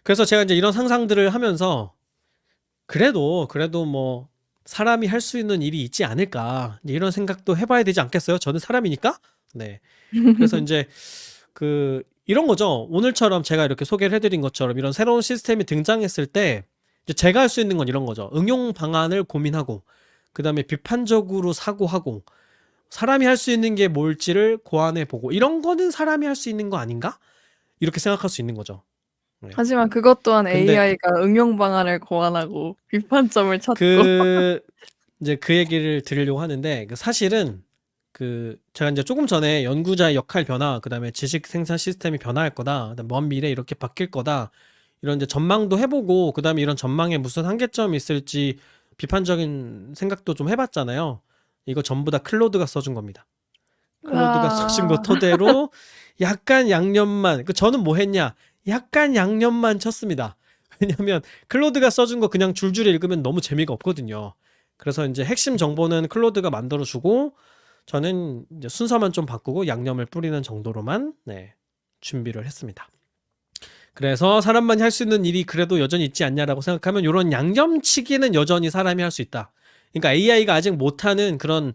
그래서 제가 이제 이런 상상들을 하면서 그래도 뭐 사람이 할 수 있는 일이 있지 않을까 이런 생각도 해봐야 되지 않겠어요? 저는 사람이니까. 네. 그래서 이제 이런 거죠. 오늘처럼 제가 이렇게 소개를 해드린 것처럼 이런 새로운 시스템이 등장했을 때 이제 제가 할 수 있는 건 이런 거죠. 응용 방안을 고민하고 그 다음에 비판적으로 사고하고 사람이 할 수 있는 게 뭘지를 고안해 보고 이런 거는 사람이 할 수 있는 거 아닌가? 이렇게 생각할 수 있는 거죠. 네. 하지만 그것 또한 근데 AI가 응용 방안을 고안하고 비판점을 찾고 이제 그 얘기를 드리려고 하는데 사실은 제가 이제 조금 전에 연구자의 역할 변화, 그다음에 지식 생산 시스템이 변화할 거다, 먼 미래 이렇게 바뀔 거다 이런 이제 전망도 해보고 그다음에 이런 전망에 무슨 한계점이 있을지 비판적인 생각도 좀 해봤잖아요. 이거 전부 다 클로드가 써준 겁니다. 클로드가 써준 거 아. 토대로 약간 양념만 저는 뭐 했냐? 약간 양념만 쳤습니다. 왜냐면 클로드가 써준 거 그냥 줄줄이 읽으면 너무 재미가 없거든요. 그래서 이제 핵심 정보는 클로드가 만들어주고 저는 이제 순서만 좀 바꾸고 양념을 뿌리는 정도로만 준비를 했습니다. 그래서 사람만이 할 수 있는 일이 그래도 여전히 있지 않냐라고 생각하면 이런 양념치기는 여전히 사람이 할 수 있다. 그러니까 AI가 아직 못하는 그런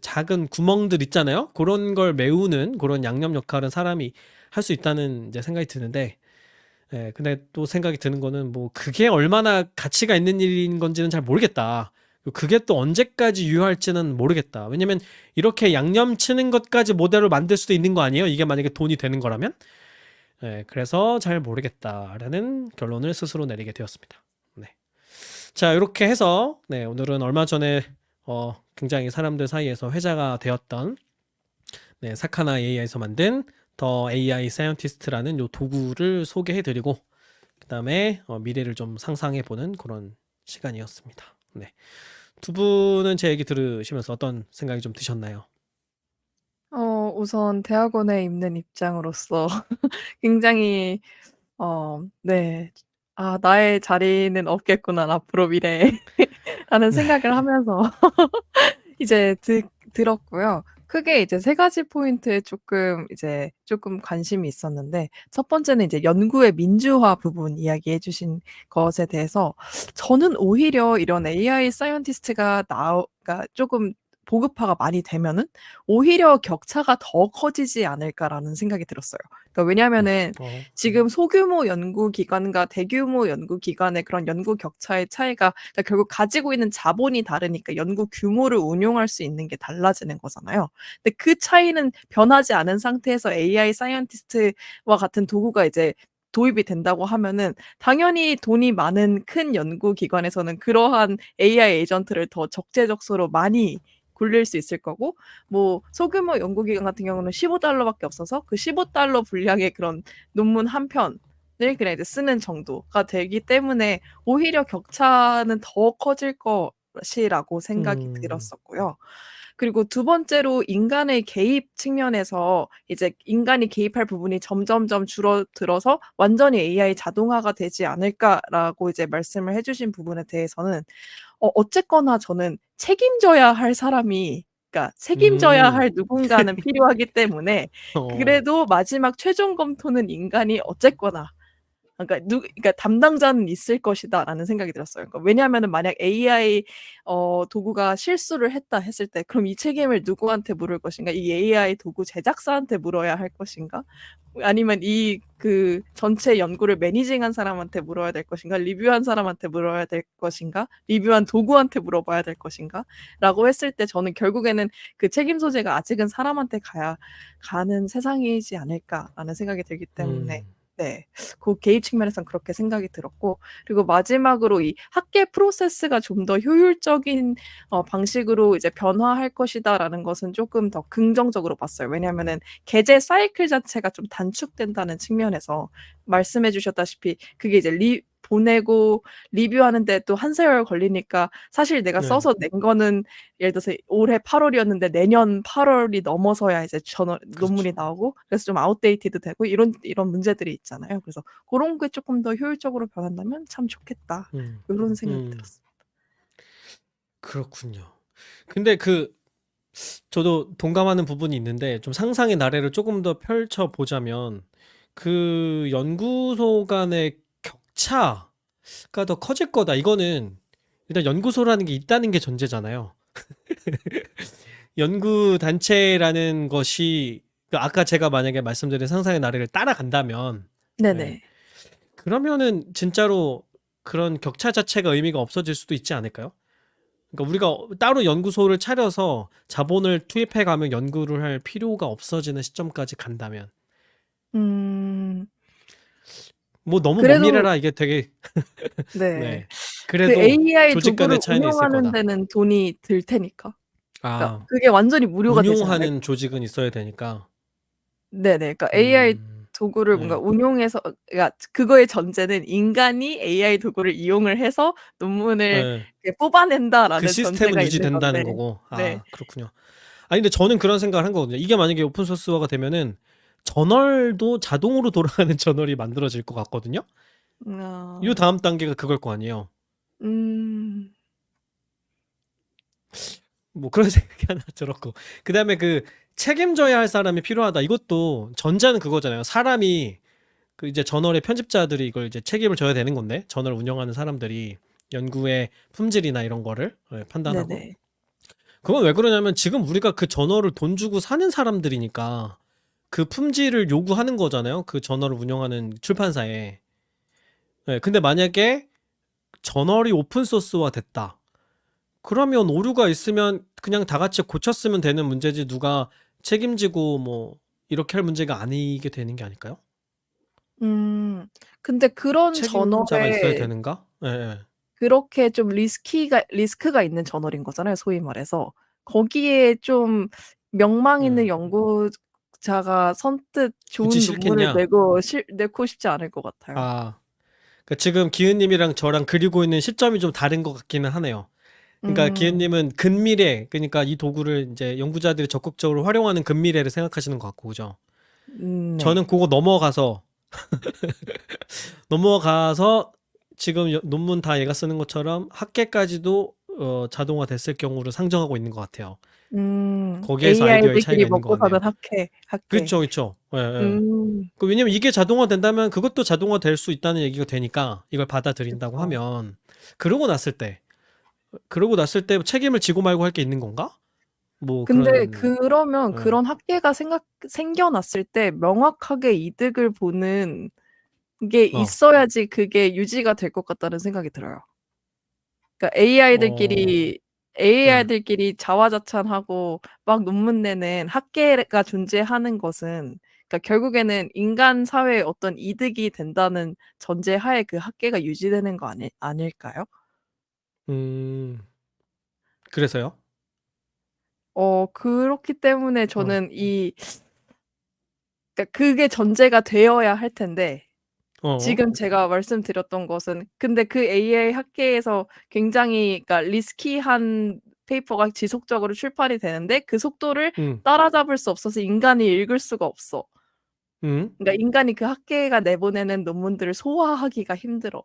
작은 구멍들 있잖아요. 그런 걸 메우는 그런 양념 역할은 사람이 할 수 있다는 이제 생각이 드는데, 근데 또 생각이 드는 거는 뭐 그게 얼마나 가치가 있는 일인 건지는 잘 모르겠다. 그게 또 언제까지 유효할지는 모르겠다. 왜냐면 이렇게 양념 치는 것까지 모델로 만들 수도 있는 거 아니에요? 이게 만약에 돈이 되는 거라면? 그래서 잘 모르겠다라는 결론을 스스로 내리게 되었습니다. 네. 자, 이렇게 해서 오늘은 얼마 전에 굉장히 사람들 사이에서 회자가 되었던 사카나 AI에서 만든 더 AI 사이언티스트라는 요 도구를 소개해드리고 그 다음에 미래를 좀 상상해보는 그런 시간이었습니다. 네. 두 분은 제 얘기 들으시면서 어떤 생각이 좀 드셨나요? 우선 대학원에 있는 입장으로서 굉장히 네. '아 나의 자리는 없겠구나 앞으로 미래에.' 라는 네. 생각을 하면서 이제 들었고요. 크게 이제 세 가지 포인트에 조금 관심이 있었는데, 첫 번째는 이제 연구의 민주화 부분 이야기해 주신 것에 대해서 저는 오히려 이런 AI 사이언티스트가 그러니까 쪼금 보급화가 많이 되면은 '오히려 격차가 더 커지지 않을까.'라는 생각이 들었어요. 그러니까 왜냐하면은 지금 소규모 연구기관과 대규모 연구기관의 그런 연구 격차의 차이가, 그러니까 결국 가지고 있는 자본이 다르니까 연구 규모를 운용할 수 있는 게 달라지는 거잖아요. 근데 그 차이는 변하지 않은 상태에서 AI 사이언티스트와 같은 도구가 이제 도입이 된다고 하면은 당연히 돈이 많은 큰 연구기관에서는 그러한 AI 에이전트를 더 적재적소로 많이 굴릴 수 있을 거고, 뭐 소규모 연구기관 같은 경우는 $15 밖에 없어서 그 $15 분량의 그런 논문 한 편을 그냥 이제 쓰는 정도가 되기 때문에 오히려 격차는 더 커질 것이라고 생각이 들었었고요. 그리고 두 번째로 인간의 개입 측면에서 이제 인간이 개입할 부분이 점점점 줄어들어서 '완전히 AI 자동화가 되지 않을까.'라고 이제 말씀을 해 주신 부분에 대해서는 어쨌거나 저는 책임져야 할 사람이, 그러니까 책임져야 할 누군가는 필요하기 때문에 그래도 마지막 최종 검토는 인간이 어쨌거나, 그러니까 '담당자는 있을 것이다.'라는 생각이 들었어요. 그러니까 왜냐하면은 만약 AI 도구가 실수를 했다 했을 때 그럼 이 책임을 누구한테 물을 것인가? 이 AI 도구 제작사한테 물어야 할 것인가? 아니면 전체 연구를 매니징한 사람한테 물어야 될 것인가? 리뷰한 사람한테 물어야 될 것인가? 리뷰한 도구한테 물어봐야 될 것인가?라고 했을 때 저는 결국에는 그 책임 소재가 아직은 사람한테 가는 세상이지 않을까라는 생각이 들기 때문에 그 개입 측면에선 그렇게 생각이 들었고, 그리고 마지막으로 이 학계 프로세스가 좀 더 효율적인 방식으로 이제 변화할 것이다라는 것은 조금 더 긍정적으로 봤어요. 왜냐하면은 개제 사이클 자체가 좀 단축된다는 측면에서 말씀해 주셨다시피 그게 이제 보내고 리뷰하는데 또 한 세월 걸리니까 사실 내가 네. 써서 낸 거는 예를 들어서 올해 8월이었는데 내년 8월이 넘어서야 이제 논문이 그렇죠. 나오고 그래서 좀 아웃데이티드 되고 이런 문제들이 있잖아요. 그래서 그런 게 조금 더 효율적으로 변한다면 참 좋겠다. 이런 생각이 들었어요. 그렇군요. 근데 저도 동감하는 부분이 있는데 좀 상상의 나래를 조금 더 펼쳐 보자면 그 연구소 간의 격차가 더 커질 거다. 이거는 일단 연구소라는 게 있다는 게 전제잖아요. 연구 단체라는 것이 아까 제가 만약에 말씀드린 상상의 나래를 따라간다면 네네. 그러면은 진짜로 그런 격차 자체가 의미가 없어질 수도 있지 않을까요? 그러니까 우리가 따로 연구소를 차려서 자본을 투입해 가면 연구를 할 필요가 없어지는 시점까지 간다면 음. 뭐 너무 먼 그래도 미래라 이게 되게 네. 네. 그 그래도 AI 조직 간의 도구를 차이는 있을 운영하는 거다. 데는 돈이 들 테니까. 그러니까 아, 그게 완전히 무료가 되진 않을 운용하는 조직은 있어야 되니까. 네네. 그러니까 AI 도구를 뭔가 네. 운용해서 그러니까 그거의 전제는 인간이 AI 도구를 이용을 해서 논문을 네. 이렇게 그 뽑아낸다라는 시스템은 전제가 있는 유지된다는 건데 거고. 네. 아, 그렇군요. 아니 근데 저는 그런 생각을 한 거거든요. 이게 만약에 오픈 소스화가 되면은 저널도 자동으로 돌아가는 저널이 만들어질 것 같거든요. 요 아. 다음 단계가 그걸 거 아니에요. 음. 뭐 그런 생각이 하나 들었고. 그다음에 책임져야 할 사람이 필요하다. 이것도 전제는 그거잖아요. 사람이 이제 저널의 편집자들이 이걸 이제 책임을 져야 되는 건데, 저널 운영하는 사람들이 연구의 품질이나 이런 거를 판단하고. 네네. 그건 왜 그러냐면 지금 우리가 그 저널을 돈 주고 사는 사람들이니까 그 품질을 요구하는 거잖아요. 그 저널을 운영하는 출판사에. 네, 근데 만약에 저널이 오픈 소스화 됐다. 그러면 오류가 있으면 그냥 다 같이 고쳤으면 되는 문제지 누가 책임지고 뭐 이렇게 할 문제가 아니게 되는 게 아닐까요? 근데 그런 책임자가 있어야 저널에 되는가? 예, 예. 그렇게 좀 리스크가 있는 저널인 거잖아요, 소위 말해서. 거기에 좀 명망 있는 연구자가 선뜻 굳이 좋은 논문을 싫겠냐? 내고 싶지 않을 것 같아요. 아, 그러니까 지금 기은님이랑 저랑 그리고 있는 시점이 좀 다른 것 같기는 하네요. 그러니까 음. 기은님은 근미래, 그러니까 이 도구를 이제 연구자들이 적극적으로 활용하는 근미래를 생각하시는 것 같고, 그죠? 네. 저는 그거 넘어가서 지금 논문 다 얘가 쓰는 것처럼 학계까지도 자동화 됐을 경우를 상정하고 있는 것 같아요. 거기에서 아이디어의 차이가 AI들끼리 있는 것 먹고 사는 같네요. 학회. 그렇죠, 그렇죠. 예, 예. 음. 왜냐면 이게 자동화 된다면 그것도 자동화 될 수 있다는 얘기가 되니까 이걸 받아들인다고 그쵸. 하면 그러고 났을 때 책임을 지고 말고 할 게 있는 건가? 뭐 근데 그런 그러면 예. 그런 학계가 생겨났을 때 명확하게 이득을 보는 게 어. 있어야지 그게 유지가 될 것 같다는 생각이 들어요. 그러니까 어. 네. AI들끼리 자화자찬하고 막 논문 내는 학계가 존재하는 것은 그러니까 결국에는 인간 사회에 어떤 이득이 된다는 전제하에 그 학계가 유지되는 거 아닐까요? 음. 그래서요? 그렇기 때문에 어. 저는 그러니까 그게 전제가 되어야 할 텐데 어어. 지금 제가 말씀드렸던 것은 근데 그 AI 학계에서 굉장히 그러니까 리스키한 페이퍼가 지속적으로 출판이 되는데 그 속도를 음. 따라잡을 수 없어서 인간이 읽을 수가 없어. 음. 그러니까 인간이 그 학계가 내보내는 논문들을 소화하기가 힘들어.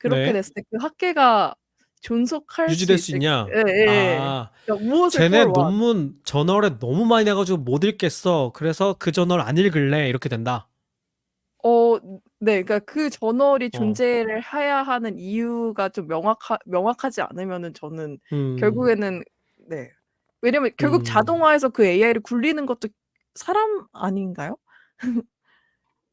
그렇게 네. 됐을 때 그 학계가 존속할 수 유지될 수 있을까? 있냐? 예예. 아. 그러니까 무엇을 쟤네 for what. 논문 저널에 너무 많이 나 가지고 못 읽겠어. 그래서 그 저널 안 읽을래. 이렇게 된다. 네. 그러니까 그 저널이 어. 존재를 해야 하는 이유가 좀 명확하지 않으면은 저는 음. 결국에는 네. 왜냐면 결국 음. 자동화해서 그 AI를 굴리는 것도 사람 아닌가요?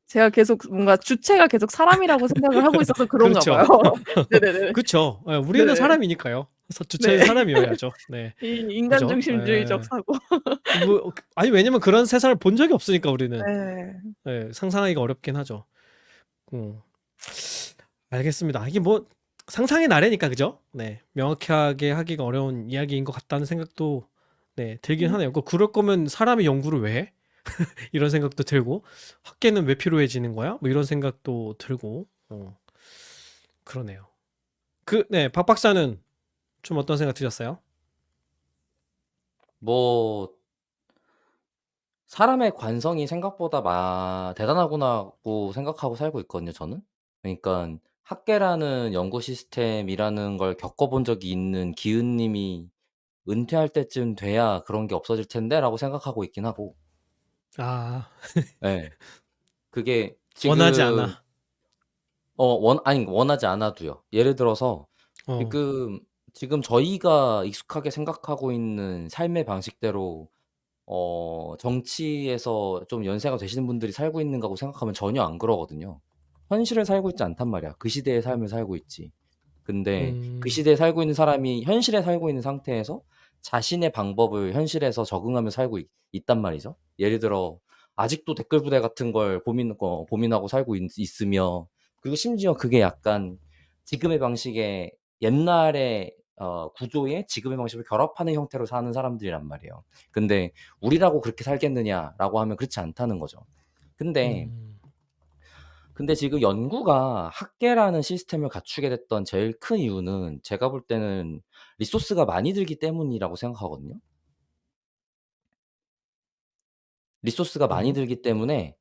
제가 계속 뭔가 주체가 계속 사람이라고 생각을 하고 있어서 그런가 봐요. 그렇죠. 네네네. 그쵸. 예, 우리는 네. 사람이니까요. 그래서 네. 주체는 사람이어야죠. 네. 이 인간 그죠? 중심주의적 예. 사고. 아니 왜냐면 그런 세상을 본 적이 없으니까 우리는. 예. 예, 상상하기가 어렵긴 하죠. 음. 알겠습니다. 이게 뭐 상상의 나래니까 그죠? 네. 명확하게 하기가 어려운 이야기인 것 같다는 생각도 네, 들긴 하네요. 그럴 거면 사람이 연구를 왜 해? 이런 생각도 들고 학계는 왜 필요해지는 거야? 뭐 이런 생각도 들고 그러네요. 네, 박 박사는 좀 어떤 생각 드셨어요? 뭐 사람의 관성이 생각보다 대단하구나고 생각하고 살고 있거든요, 저는. 그러니깐 학계라는 연구 시스템이라는 걸 겪어본 적이 있는 기은님이 '은퇴할 때쯤 돼야 그런 게 없어질 텐데.'라고 생각하고 있긴 하고. 아, 예. 그게 원하지 지금 않아. 원하지 않아도요. 예를 들어서 어, 지금 저희가 익숙하게 생각하고 있는 삶의 방식대로 정치에서 좀 연세가 되시는 분들이 살고 있는 거라고 생각하면 전혀 안 그러거든요. 현실을 살고 있지 않단 말이야. 그 시대의 삶을 살고 있지. 근데 그 음, 시대에 살고 있는 사람이 현실에 살고 있는 상태에서 자신의 방법을 현실에서 적응하며 살고 있단 말이죠. 예를 들어 아직도 댓글 부대 같은 걸 고민하고 살고 있으며, 그리고 심지어 그게 약간 지금의 방식의 옛날의 구조에 지금의 방식을 결합하는 형태로 사는 사람들이란 말이에요. 근데 '우리라고 그렇게 살겠느냐.'라고 하면 그렇지 않다는 거죠. 근데 음, 지금 연구가 학계라는 시스템을 갖추게 됐던 제일 큰 이유는 제가 볼 때는 리소스가 많이 들기 때문이라고 생각하거든요. 리소스가 많이 네. 들기 때문에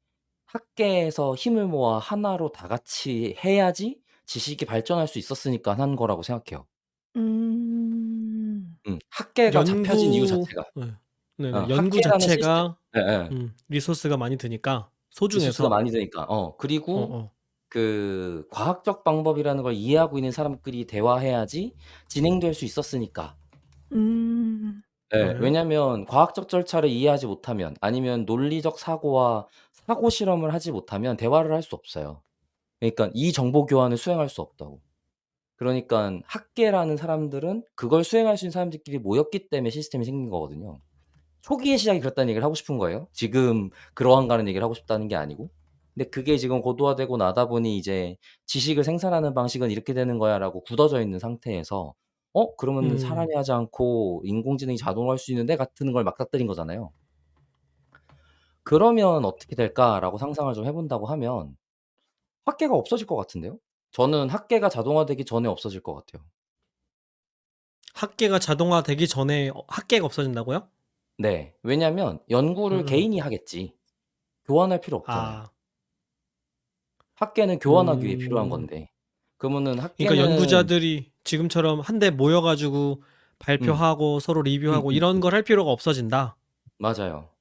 학계에서 힘을 모아 하나로 다 같이 해야지 지식이 발전할 수 있었으니까 한 거라고 생각해요. 음. 학계가 잡혀진 이유 연구, 자체가. 네, 네네, 연구 학계라는 시스템. 자체가 예예. 리소스가 많이 드니까 리소스가 소중해서. 많이 드니까. 어, 그리고 어, 그 과학적 방법이라는 걸 이해하고 있는 사람끼리 대화해야지 진행될 수 있었으니까. 음. 예. 네. 왜냐면 과학적 절차를 이해하지 못하면, 아니면 논리적 사고와 사고 실험을 하지 못하면 대화를 할 수 없어요. 그러니깐 이 정보 교환을 수행할 수 없다고. 그러니깐 학계라는 사람들은 그걸 수행할 수 있는 사람들끼리 모였기 때문에 시스템이 생긴 거거든요. 초기의 시작이 그랬다는 얘기를 하고 싶은 거예요. 지금 그러한가는 얘기를 하고 싶다는 게 아니고. 근데 그게 지금 고도화되고 나다 보니 이제 "지식을 생산하는 방식은 이렇게 되는 거야."라고 굳어져 있는 상태에서 그러면은 음, '사람이 하지 않고 인공지능이 자동으로 할 수 있는데?' 같은 걸 맞닥뜨린 거잖아요. 그러면 어떻게 될까라고 상상을 좀 해 본다고 하면 학계가 없어질 것 같은데요? 저는 학계가 자동화되기 전에 없어질 것 같아요. 학계가 자동화되기 전에 학계가 없어진다고요? 네. 왜냐면 연구를 음, 개인이 하겠지. 교환할 필요 없잖아요. 아, 학계는 교환하기 위해 필요한 음, 건데. 그러면은 그러니까 학계는 연구자들이 지금처럼 한데 모여가지고 음. 발표하고 서로 리뷰하고 이런 음음음. 걸 할 필요가 없어진다. 맞아요.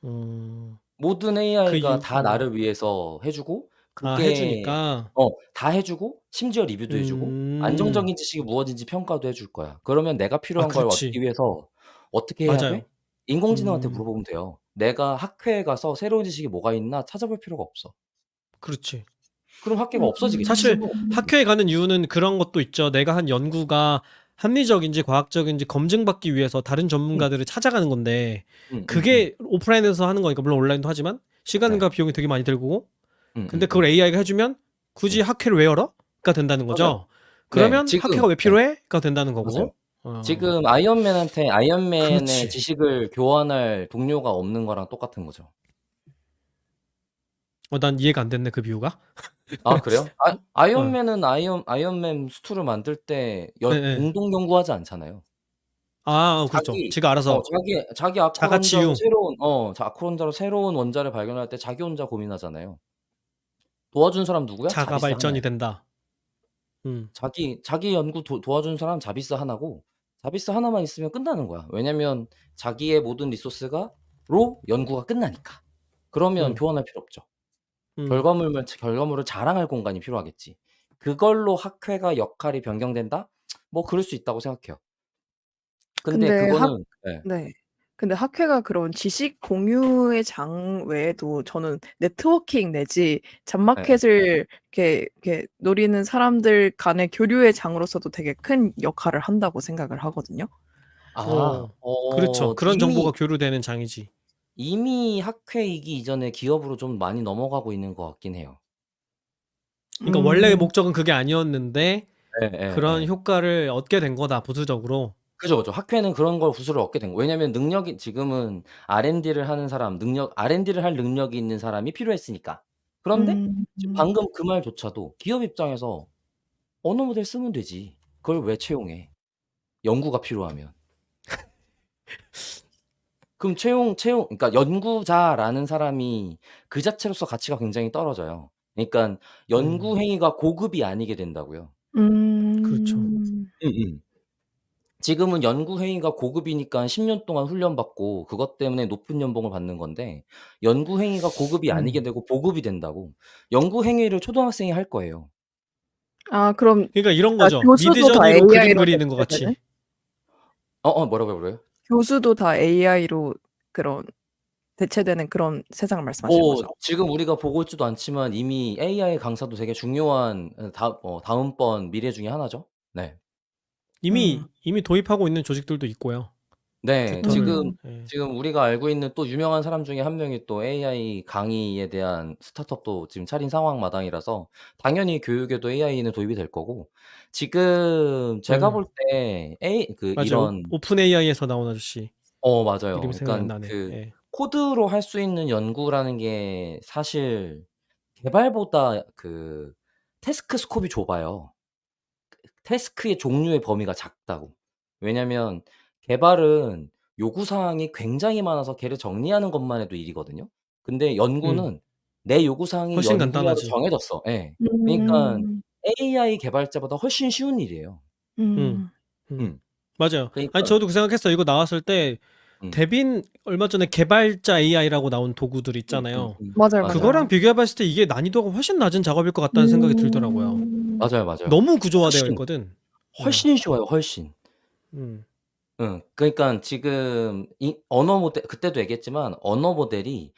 음, 모든 그 AI가 이유, 다 나를 위해서 해 주고, 해주니까. 다 해 주고 심지어 리뷰도 해 주고 음, 안정적인 지식이 무엇인지 평가도 해줄 거야. 그러면 내가 아, 필요한 걸 얻기 그렇지. 위해서 어떻게 해야 돼? 맞아요. 인공지능한테 음, 물어보면 돼요. 내가 학회에 가서 새로운 지식이 뭐가 있나 찾아볼 필요가 없어. 그렇지. 그럼 학계가 없어지겠지. 사실 음. 학교에 가는 이유는 그런 것도 있죠. 내가 한 연구가 합리적인지 과학적인지 검증받기 위해서 다른 음. 전문가들을 찾아가는 건데, 음음음. 그게 오프라인에서 하는 거니까, 물론 온라인도 하지만 시간과 네. 비용이 되게 많이 들고, 근데 그걸 음음음. AI가 해주면 굳이 음. 학회를 왜 열어? 가 된다는 맞아요. 거죠. 네. 그러면 지금 학회가 왜 네. 필요해? 가 된다는 맞아요. 거고. 지금 아이언맨한테 아이언맨의 그렇지. 지식을 교환할 동료가 없는 거랑 똑같은 거죠. 난 이해가 안 됐네, 그 비유가. 아 그래요? 어, 아이언맨은 아이언맨 수트를 만들 때 예, 예. 공동 연구하지 않잖아요. 그렇죠. 자기 지가 알아서 자기 아코 혼자로 자가치유. 아코 혼자로 새로운 원자를 발견할 때 자기 혼자 고민하잖아요. 도와준 사람 누구야? 자가 자비스 발전이 하나야. 된다. 음, 자기 연구 도와준 사람 자비스 하나고, 자비스 하나만 있으면 끝나는 거야. 왜냐면 자기의 모든 리소스가 연구가 끝나니까. 그러면 음, 교환할 필요 없죠. 음. 결과물을 자랑할 공간이 필요하겠지. 그걸로 학회가 역할이 변경된다? 뭐 그럴 수 있다고 생각해요. 근데 근데 학 그거는 예. 네. 근데 학회가 그런 지식 공유의 장 외에도 저는 네트워킹 내지 예예. 잡마켓을 이렇게 노리는 사람들 간의 교류의 장으로서도 되게 큰 역할을 한다고 생각을 하거든요. 아 그렇죠. 그런 정보가 교류되는 장이지. 이미 학회이기 이전에 기업으로 좀 많이 넘어가고 있는 것 같긴 해요. 그러니까 원래의 음. 목적은 그게 아니었는데 그런 예예예. 효과를 얻게 된 거다, 부수적으로. 그죠, 그죠. 학회는 그런 걸 구슬을 얻게 된 거예요. 왜냐면 능력이 지금은 R&D를 하는 사람, R&D를 할 능력이 있는 사람이 필요했으니까. 그런데 음. 지금 방금 그 말조차도 기업 입장에서 언어 모델 쓰면 되지. 그걸 왜 채용해? 연구가 필요하면. 그럼 그러니까 연구자라는 사람이 그 자체로서 가치가 굉장히 떨어져요. 그러니깐 연구 음. 행위가 고급이 아니게 된다고요. 그렇죠. 음음. 지금은 연구 행위가 고급이니까 10년 동안 훈련받고 그것 때문에 높은 연봉을 받는 건데 연구 행위가 고급이 아니게 음. 되고 보급이 된다고. 연구 행위를 초등학생이 할 거예요. 아 그럼 그러니까 이런 아 거죠. 교수도 다 미드저니로 그림 AI로 그리는 것 대체되는? 같이. 뭐라고요? 교수도 다 AI로 그런 대체되는 그런 세상을 말씀하시는 뭐 거죠? 지금 우리가 보고 있지도 않지만 이미 AI 강사도 되게 중요한 다음번 미래 중에 하나죠. 네. 음. 이미 도입하고 있는 조직들도 있고요. 네. 튜터를. 음. 예. 지금 우리가 알고 있는 또 유명한 사람 중에 한 명이 또 AI 강의에 대한 스타트업도 지금 차린 상황마당이라서 당연히 교육에도 AI는 도입이 될 거고 지금 제가 예. 볼 때 맞아요. 이런 오픈 AI에서 나온 아저씨. 맞아요. 이름이 생각이 안 그러니깐 나네. 그 예. 코드로 할 수 있는 연구라는 게 사실 개발보다 그 태스크 스콥이 좁아요. 태스크의 종류의 범위가 작다고. 왜냐면 개발은 요구 사항이 굉장히 많아서 걔를 정리하는 것만 해도 일이거든요. 근데 음. 연구는 내 요구 사항이 훨씬 연구자로 간단하지. 정해졌어. 예. 그러니깐 음. AI 개발자보다 훨씬 쉬운 일이에요. 음. 음. 음. 음. 맞아요. 아니 그러니까 저도 그 생각했어요. 이거 나왔을 때 음. 데빈 얼마 전에 개발자 AI라고 나온 도구들 있잖아요. 맞아요, 맞아요. 그거랑 맞아요. 비교해 봤을 때 이게 난이도가 훨씬 낮은 작업일 것 같다는 생각이 들더라고요. 맞아요. 너무 구조화되어 훨씬, 있거든. 예. 훨씬 쉬워요, 훨씬. 음. 그러니깐 지금 이 언어 모델 그때도 얘기했지만 언어 모델이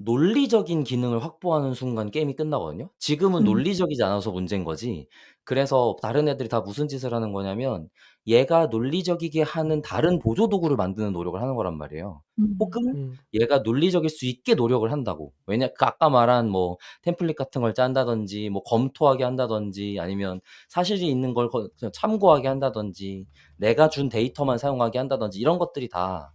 논리적인 기능을 확보하는 순간 게임이 끝나거든요. 지금은 음. 논리적이지 않아서 문제인 거지. 그래서 다른 애들이 다 무슨 짓을 하는 거냐면 얘가 논리적이게 하는 다른 보조 도구를 만드는 노력을 하는 거란 말이에요. 음. 혹은 음. 얘가 논리적일 수 있게 노력을 한다고. 아까 말한 뭐 템플릿 같은 걸 짠다든지 뭐 검토하게 한다든지 아니면 사실이 있는 걸 그냥 참고하게 한다든지 내가 준 데이터만 사용하게 한다든지 이런 것들이 다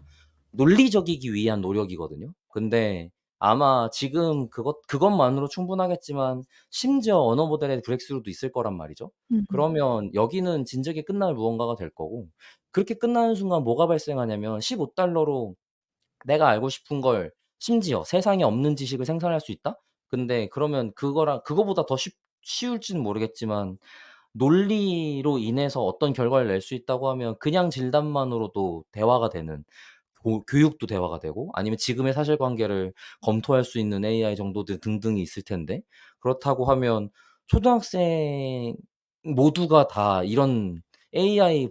논리적이기 위한 노력이거든요. 근데 아마 지금 그것만으로 충분하겠지만 심지어 언어 모델의 브렉스루도 있을 거란 말이죠. 음. 그러면 여기는 진즉에 끝날 무언가가 될 거고 그렇게 끝나는 순간 뭐가 발생하냐면 $15로 내가 알고 싶은 걸 심지어 세상에 없는 지식을 생산할 수 있다? 근데 그러면 그거보다 더 쉬울지는 모르겠지만 논리로 인해서 어떤 결과를 낼 수 있다고 하면 그냥 진단만으로도 대화가 되는 교육도 대화가 되고 아니면 지금의 사실관계를 검토할 수 있는 AI 정도들 등등이 있을 텐데 그렇다고 하면 초등학생 모두가 다 이런 AI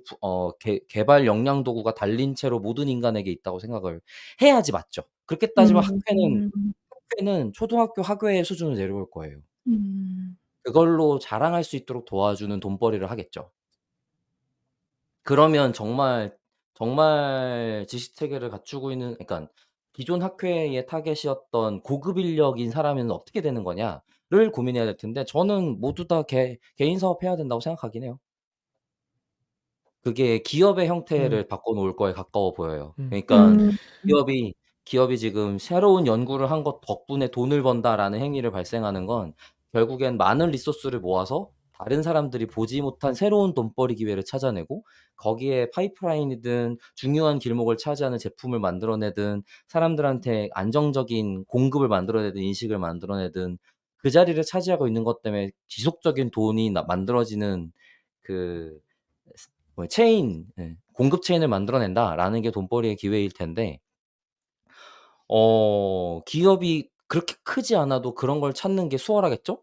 개발 역량 도구가 달린 채로 모든 인간에게 있다고 생각을 해야지 맞죠. 그렇게 따지면 음. 학회는 초등학교 학회의 수준을 내려올 거예요. 음. 그걸로 자랑할 수 있도록 도와주는 돈벌이를 하겠죠. 그러면 정말 지식 체계를 갖추고 있는 그러니깐 기존 학회의 타겟이었던 고급 인력인 사람은 어떻게 되는 거냐를 고민해야 될 텐데 저는 모두 다 개인 사업해야 된다고 생각하긴 해요. 그게 기업의 음. 형태를 바꿔 놓을 거에 가까워 보여요. 음. 그러니깐 음. 기업이 지금 '새로운 연구를 한 것 덕분에 돈을 번다.'라는 행위를 발생하는 건 결국엔 많은 리소스를 모아서 다른 사람들이 보지 못한 새로운 돈벌이 기회를 찾아내고 거기에 파이프라인이든 중요한 길목을 차지하는 제품을 만들어내든 사람들한테 안정적인 공급을 만들어내든 인식을 만들어내든 그 자리를 차지하고 있는 것 때문에 지속적인 돈이 만들어지는 그 공급 체인을 만들어낸다라는 게 돈벌이의 기회일 텐데 기업이 그렇게 크지 않아도 그런 걸 찾는 게 수월하겠죠?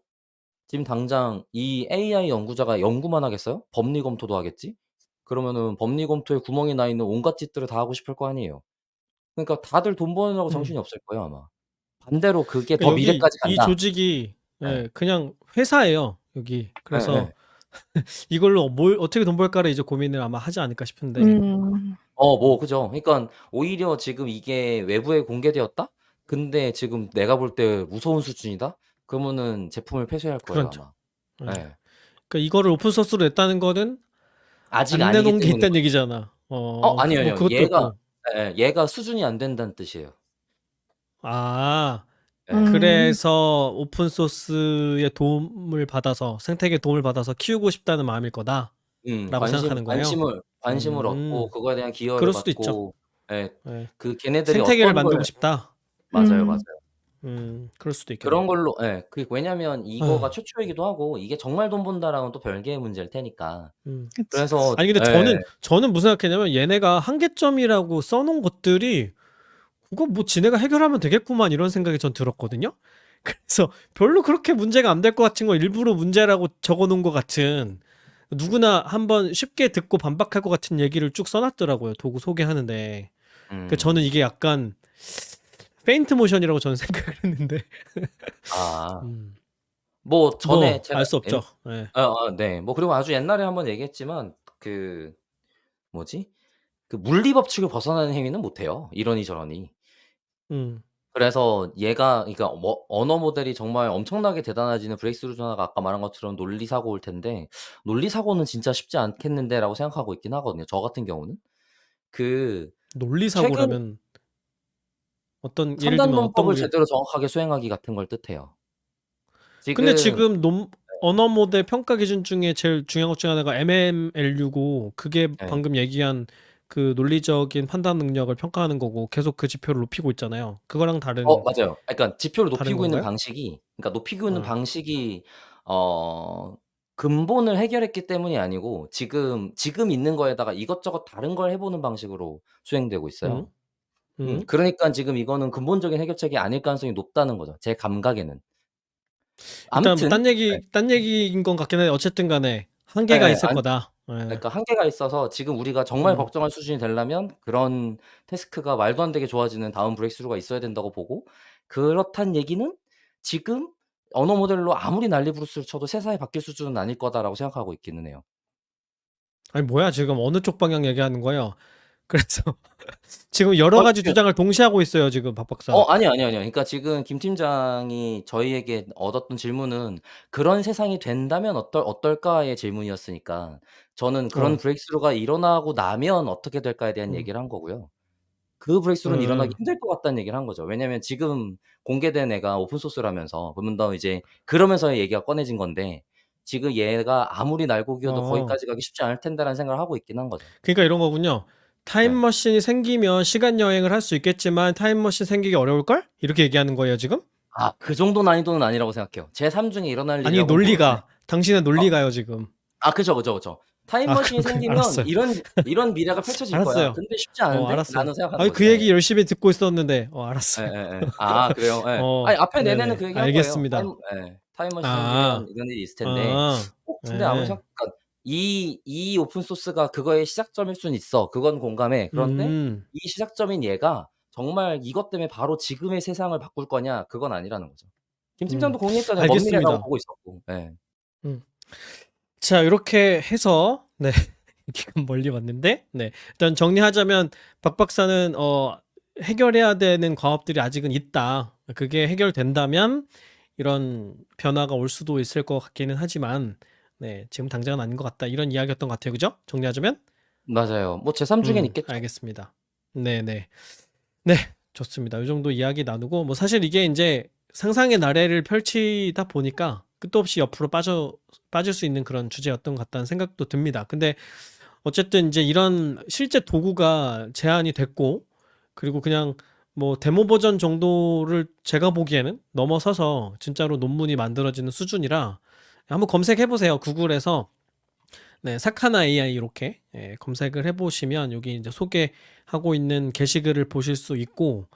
지금 당장 이 AI 연구자가 연구만 하겠어요? 법리 검토도 하겠지? 그러면은 법리 검토에 구멍이 나 있는 온갖 짓들을 다 하고 싶을 거 아니에요. 그러니까 다들 돈 버느라고 정신이 음. 없을 거예요, 아마. 반대로 그게 그러니까 더 여기 미래까지 이 간다. 조직이 예. 그냥 회사예요, 여기. 그래서 예예. 이걸로 뭘 어떻게 돈 벌까를 이제 고민을 아마 하지 않을까 싶은데. 음. 그죠. 그러니깐 오히려 지금 이게 외부에 공개되었다? 근데 지금 내가 볼 때 무서운 수준이다? 그러면은 제품을 폐쇄할 거예요, 그렇죠. 아마. 예. 예. 그러니까 이거를 오픈 소스로 냈다는 거는 아직 안 아니기 내놓은 게 때문인 있다는 거죠. 얘기잖아. 아니요, 뭐 아니요. 그것도 있고. 얘가 수준이 안 된다는 뜻이에요. 아. 예. 그래서 오픈 소스의 도움을 받아서 생태계 도움을 받아서 키우고 싶다는 마음일 거다라고 생각하는 거예요. 관심을 얻고 음, 그거에 대한 기여를 그럴 수도 있죠. 받고 예. 예. 그 걔네들이 생태계를 어떤 만들고 걸 싶다. 맞아요, 맞아요. 그럴 수도 그런 있겠네요. 걸로 예. 왜냐면 이거가 아, 최초이기도 하고 이게 정말 돈 번다랑은 또 별개의 문제일 테니까. 그치. 그래서 아니 근데 예. 저는 무슨 생각했냐면 얘네가 한계점이라고 써놓은 것들이 그거 뭐 지네가 해결하면 되겠구만 이런 생각이 전 들었거든요. 그래서 별로 그렇게 문제가 안 될 것 같은 거 일부러 문제라고 적어놓은 것 같은 누구나 한번 쉽게 듣고 반박할 것 같은 얘기를 쭉 써놨더라고요. 도구 소개하는데. 그 저는 이게 약간 페인트 모션이라고 저는 생각을 했는데 아. 음, 뭐 전에 뭐 제가 알 수 옛 없죠. 예. 네. 뭐 그리고 아주 옛날에 한번 얘기했지만 그 뭐지? 그 물리 법칙을 벗어나는 행위는 못 해요, 이러니 저러니. 음, 그래서 얘가 그러니까 뭐 언어 모델이 정말 엄청나게 대단해지는 브레이크스루 중 하나가 아까 말한 것처럼 논리 사고일 텐데 '논리 사고는 진짜 쉽지 않겠는데.'라고 생각하고 있긴 하거든요, 저 같은 경우는. 그 논리 최근 사고라면 어떤 예를 들면 어떤 선단론법을 게 제대로 정확하게 수행하기 같은 걸 뜻해요. 근데 지금 지금 언어 모델 평가 기준 중에 제일 중요한 것 중에 하나가 MMLU고 그게 네. 방금 얘기한 그 논리적인 판단 능력을 평가하는 거고 계속 그 지표를 높이고 있잖아요. 그거랑 맞아요. 그러니까 지표를 다른 높이고 있는 건가요? 방식이 그러니까 높이고 있는 어. 방식이 근본을 해결했기 때문이 아니고 지금 있는 거에다가 이것저것 다른 걸 해 보는 방식으로 수행되고 음. 있어요. 음. 그러니깐 지금 이거는 근본적인 해결책이 아닐 가능성이 높다는 거죠, 제 감각에는. 일단 뭐 아무튼 네. 딴 얘기인 것 같긴 한데 어쨌든 간에 한계가 예예. 있을 거다. 예. 그러니까 한계가 있어서 지금 우리가 정말 음. 걱정할 수준이 되려면 그런 태스크가 말도 안 되게 좋아지는 다음 브레이크스루가 있어야 된다고 보고 그렇단 얘기는 지금 언어 모델로 아무리 난리부르스를 쳐도 세상이 바뀔 수준은 아닐 거다라고 생각하고 있기는 해요. 아니 뭐야 지금 어느 쪽 방향 얘기하는 거예요? 그래서 지금 여러 가지 지금 주장을 동시에 하고 있어요, 지금 박 박사. 아니요. 그러니까 지금 김 팀장이 저희에게 얻었던 질문은 "그런 세상이 된다면 어떨까?"의 질문이었으니까 저는 그런 어. 브레이크스루가 일어나고 나면 어떻게 될까에 대한 음. 얘기를 한 거고요. 그 브레이크스루는 일어나기 음. 힘들 것 같다는 얘기를 한 거죠. 왜냐면 지금 공개된 애가 오픈 소스라면서 그러면 더 이제 그러면서의 얘기가 꺼내진 건데 지금 얘가 아무리 날고 기어도 어. 거기까지 가기 쉽지 않을 텐데라는 생각을 하고 있긴 한 거죠. 그러니까 이런 거군요. 네. 타임머신이 생기면 시간 여행을 할 수 있겠지만 타임머신 생기기 어려울걸? 이렇게 얘기하는 거예요, 지금? 그 정도 난이도는 아니라고 생각해요. 제3 중에 일어날 아니, 일이라고는 보는데 당신의 어 논리가요, 지금. 그죠. 아, 타임머신이 그렇군요. 생기면 알았어요. 이런 미래가 펼쳐질 거야. 알았어요. 근데 쉽지 않은데? 알았어요. 라는 생각하는 아, 거죠. 그 예. 얘기 열심히 듣고 있었는데, 알았어요. 예예예. 그래요? 예. 아니 어, 앞에 내내는 네네. 그 얘기한 거예요. 알겠습니다. 타임머신 생기면 아, 이런 일이 있을 텐데 아, 근데 아무리 네. 그러니까 이 오픈 소스가 그거의 시작점일 수는 있어. 그건 공감해. 그런데 음, 이 시작점인 얘가 정말 이것 때문에 바로 지금의 세상을 바꿀 거냐 그건 아니라는 거죠. 김 음, 팀장도 공유했잖아요. 먼 미래라고 알겠습니다. 보고 있었고. 예. 음. 자, 이렇게 해서, 네. 기간 멀리 왔는데, 네. 일단 정리하자면, 박 박사는, 해결해야 되는 과업들이 아직은 있다. 그게 해결된다면, 이런 변화가 올 수도 있을 것 같기는 하지만, 네. 지금 당장은 아닌 것 같다. 이런 이야기였던 것 같아요. 그죠? 정리하자면? 맞아요. 뭐 제3 중엔 있겠죠. 알겠습니다. 네네. 네. 좋습니다. 이 정도 이야기 나누고, 뭐 사실 이게 이제 상상의 나래를 펼치다 보니까 끝도 없이 옆으로 빠질 수 있는 그런 주제였던 것 같다는 생각도 듭니다. 근데 어쨌든 이제 이런 실제 도구가 제안이 됐고, 그리고 그냥 뭐 데모 버전 정도를 제가 보기에는 넘어서서 진짜로 논문이 만들어지는 수준이라 한번 검색해 보세요. 구글에서 네, 사카나 AI 이렇게 검색을 해보시면 여기 이제 소개하고 있는 게시글을 보실 수 있고,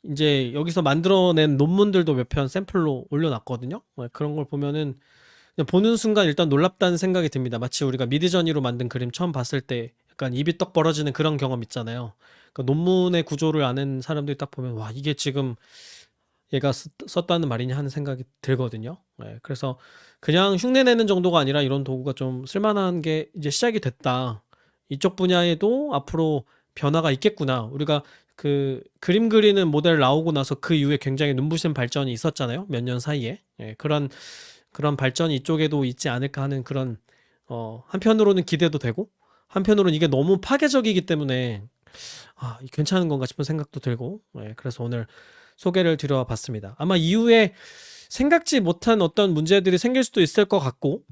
이제 여기서 만들어낸 논문들도 몇 편 샘플로 올려놨거든요. 그런 걸 보면은 그냥 보는 순간 일단 놀랍다는 생각이 듭니다. 마치 우리가 미드저니로 만든 그림 처음 봤을 때 약간 입이 떡 벌어지는 그런 경험 있잖아요. 그러니까 논문의 구조를 아는 사람들이 딱 보면 와, 이게 지금 얘가 썼다는 말이냐 하는 생각이 들거든요. 그래서 그냥 흉내내는 정도가 아니라 이런 도구가 좀 쓸만한 게 이제 시작이 됐다. 이쪽 분야에도 앞으로 변화가 있겠구나. 우리가 그 그림 그리는 모델 나오고 나서 그 이후에 굉장히 눈부신 발전이 있었잖아요. 몇 년 사이에. 그런 발전이 이쪽에도 있지 않을까 하는 그런 한편으로는 기대도 되고 한편으로는 이게 너무 파괴적이기 때문에 이게 괜찮은 건가 싶은 생각도 들고 그래서 오늘 소개를 드려봤습니다. 아마 이후에 생각지 못한 어떤 문제들이 생길 수도 있을 것 같고,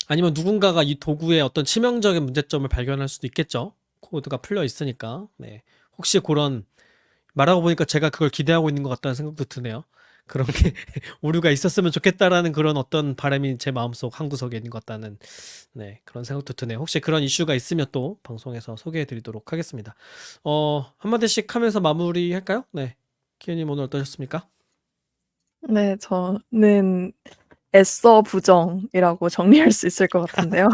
아니면 누군가가 이 도구의 어떤 치명적인 문제점을 발견할 수도 있겠죠. 코드가 풀려 있으니까. 네. 혹시 그런, 말하고 보니까 제가 그걸 기대하고 있는 것 같다는 생각도 드네요. 그런 게 오류가 있었으면 좋겠다라는 그런 어떤 바람이 제 마음속 한구석에 있는 것 같다는, 네, 그런 생각도 드네요. 혹시 그런 이슈가 있으면 또 방송에서 소개해 드리도록 하겠습니다. 한마디씩 하면서 마무리할까요? 네. 키우님 오늘 어떠셨습니까? 네, 저는 애써 부정이라고 정리할 수 있을 것 같은데요.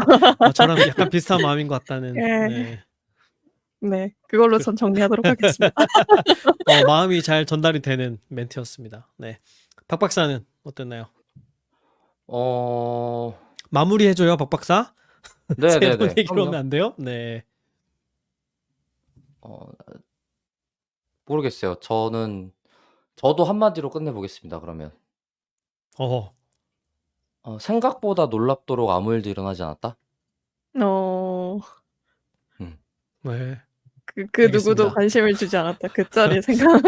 저랑 약간 비슷한 마음인 것 같다는, 네. 네. 네, 그걸로 전 정리하도록 하겠습니다. 마음이 잘 전달이 되는 멘트였습니다. 네. 박 박사는 어땠나요? 어, 마무리해줘요, 박 박사. 새로운 네네네. 얘기로 오면 그럼요. 안 돼요? 네. 어, 모르겠어요. 저도 한마디로 끝내보겠습니다, 그러면. 어허. 생각보다 놀랍도록 아무 일도 일어나지 않았다? 어, 음. 네. 그 누구도 알겠습니다. 관심을 주지 않았다. 그 짤이 생각.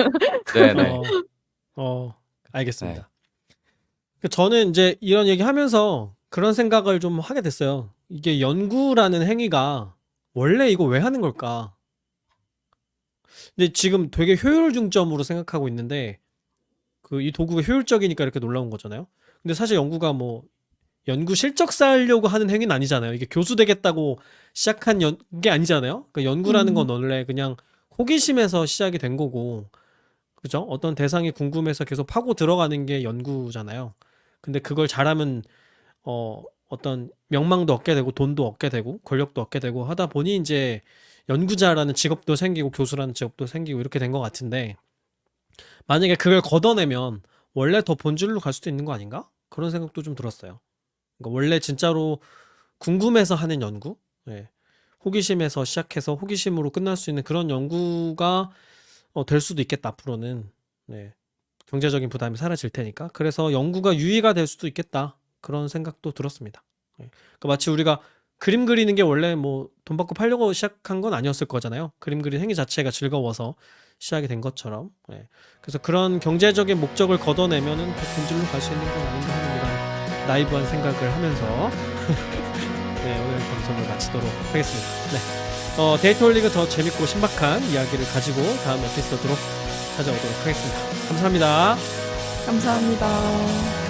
네네. 네. 알겠습니다. 저는 이제 이런 얘기 하면서 그런 생각을 좀 하게 됐어요. 이게 연구라는 행위가 원래 이거 왜 하는 걸까? 근데 지금 되게 효율 중점으로 생각하고 있는데, 이 도구가 효율적이니까 이렇게 놀라운 거잖아요. 근데 사실 연구가 뭐 연구 실적 쌓으려고 하는 행위는 아니잖아요. 이게 교수 되겠다고 시작한 게 아니잖아요. 그러니까 연구라는 건 원래 그냥 호기심에서 시작이 된 거고, 그죠? 어떤 대상이 궁금해서 계속 파고 들어가는 게 연구잖아요. 근데 그걸 잘하면 어떤 명망도 얻게 되고 돈도 얻게 되고 권력도 얻게 되고 하다 보니 이제 연구자라는 직업도 생기고 교수라는 직업도 생기고 이렇게 된 것 같은데, 만약에 그걸 걷어내면 원래 더 본질로 갈 수도 있는 거 아닌가? 그런 생각도 좀 들었어요. 그러니까 원래 진짜로 궁금해서 하는 연구, 예. 호기심에서 시작해서 호기심으로 끝날 수 있는 그런 연구가 될 수도 있겠다, 앞으로는. 네. 경제적인 부담이 사라질 테니까. 그래서 연구가 유의가 될 수도 있겠다, 그런 생각도 들었습니다. 예. 그러니까 마치 우리가 그림 그리는 게 원래 뭐 돈 받고 팔려고 시작한 건 아니었을 거잖아요. 그림 그리는 행위 자체가 즐거워서 시작이 된 것처럼. 예. 그래서 그런 경제적인 목적을 걷어내면은 더 본질로 갈 수 있는 건 아닌가 하는 이런 나이브한 생각을 하면서 네, 오늘 방송을 마치도록 하겠습니다. 네. 데이터홀릭은 더 재밌고 신박한 이야기를 가지고 다음 에피소드로 찾아오도록 하겠습니다. 감사합니다. 감사합니다.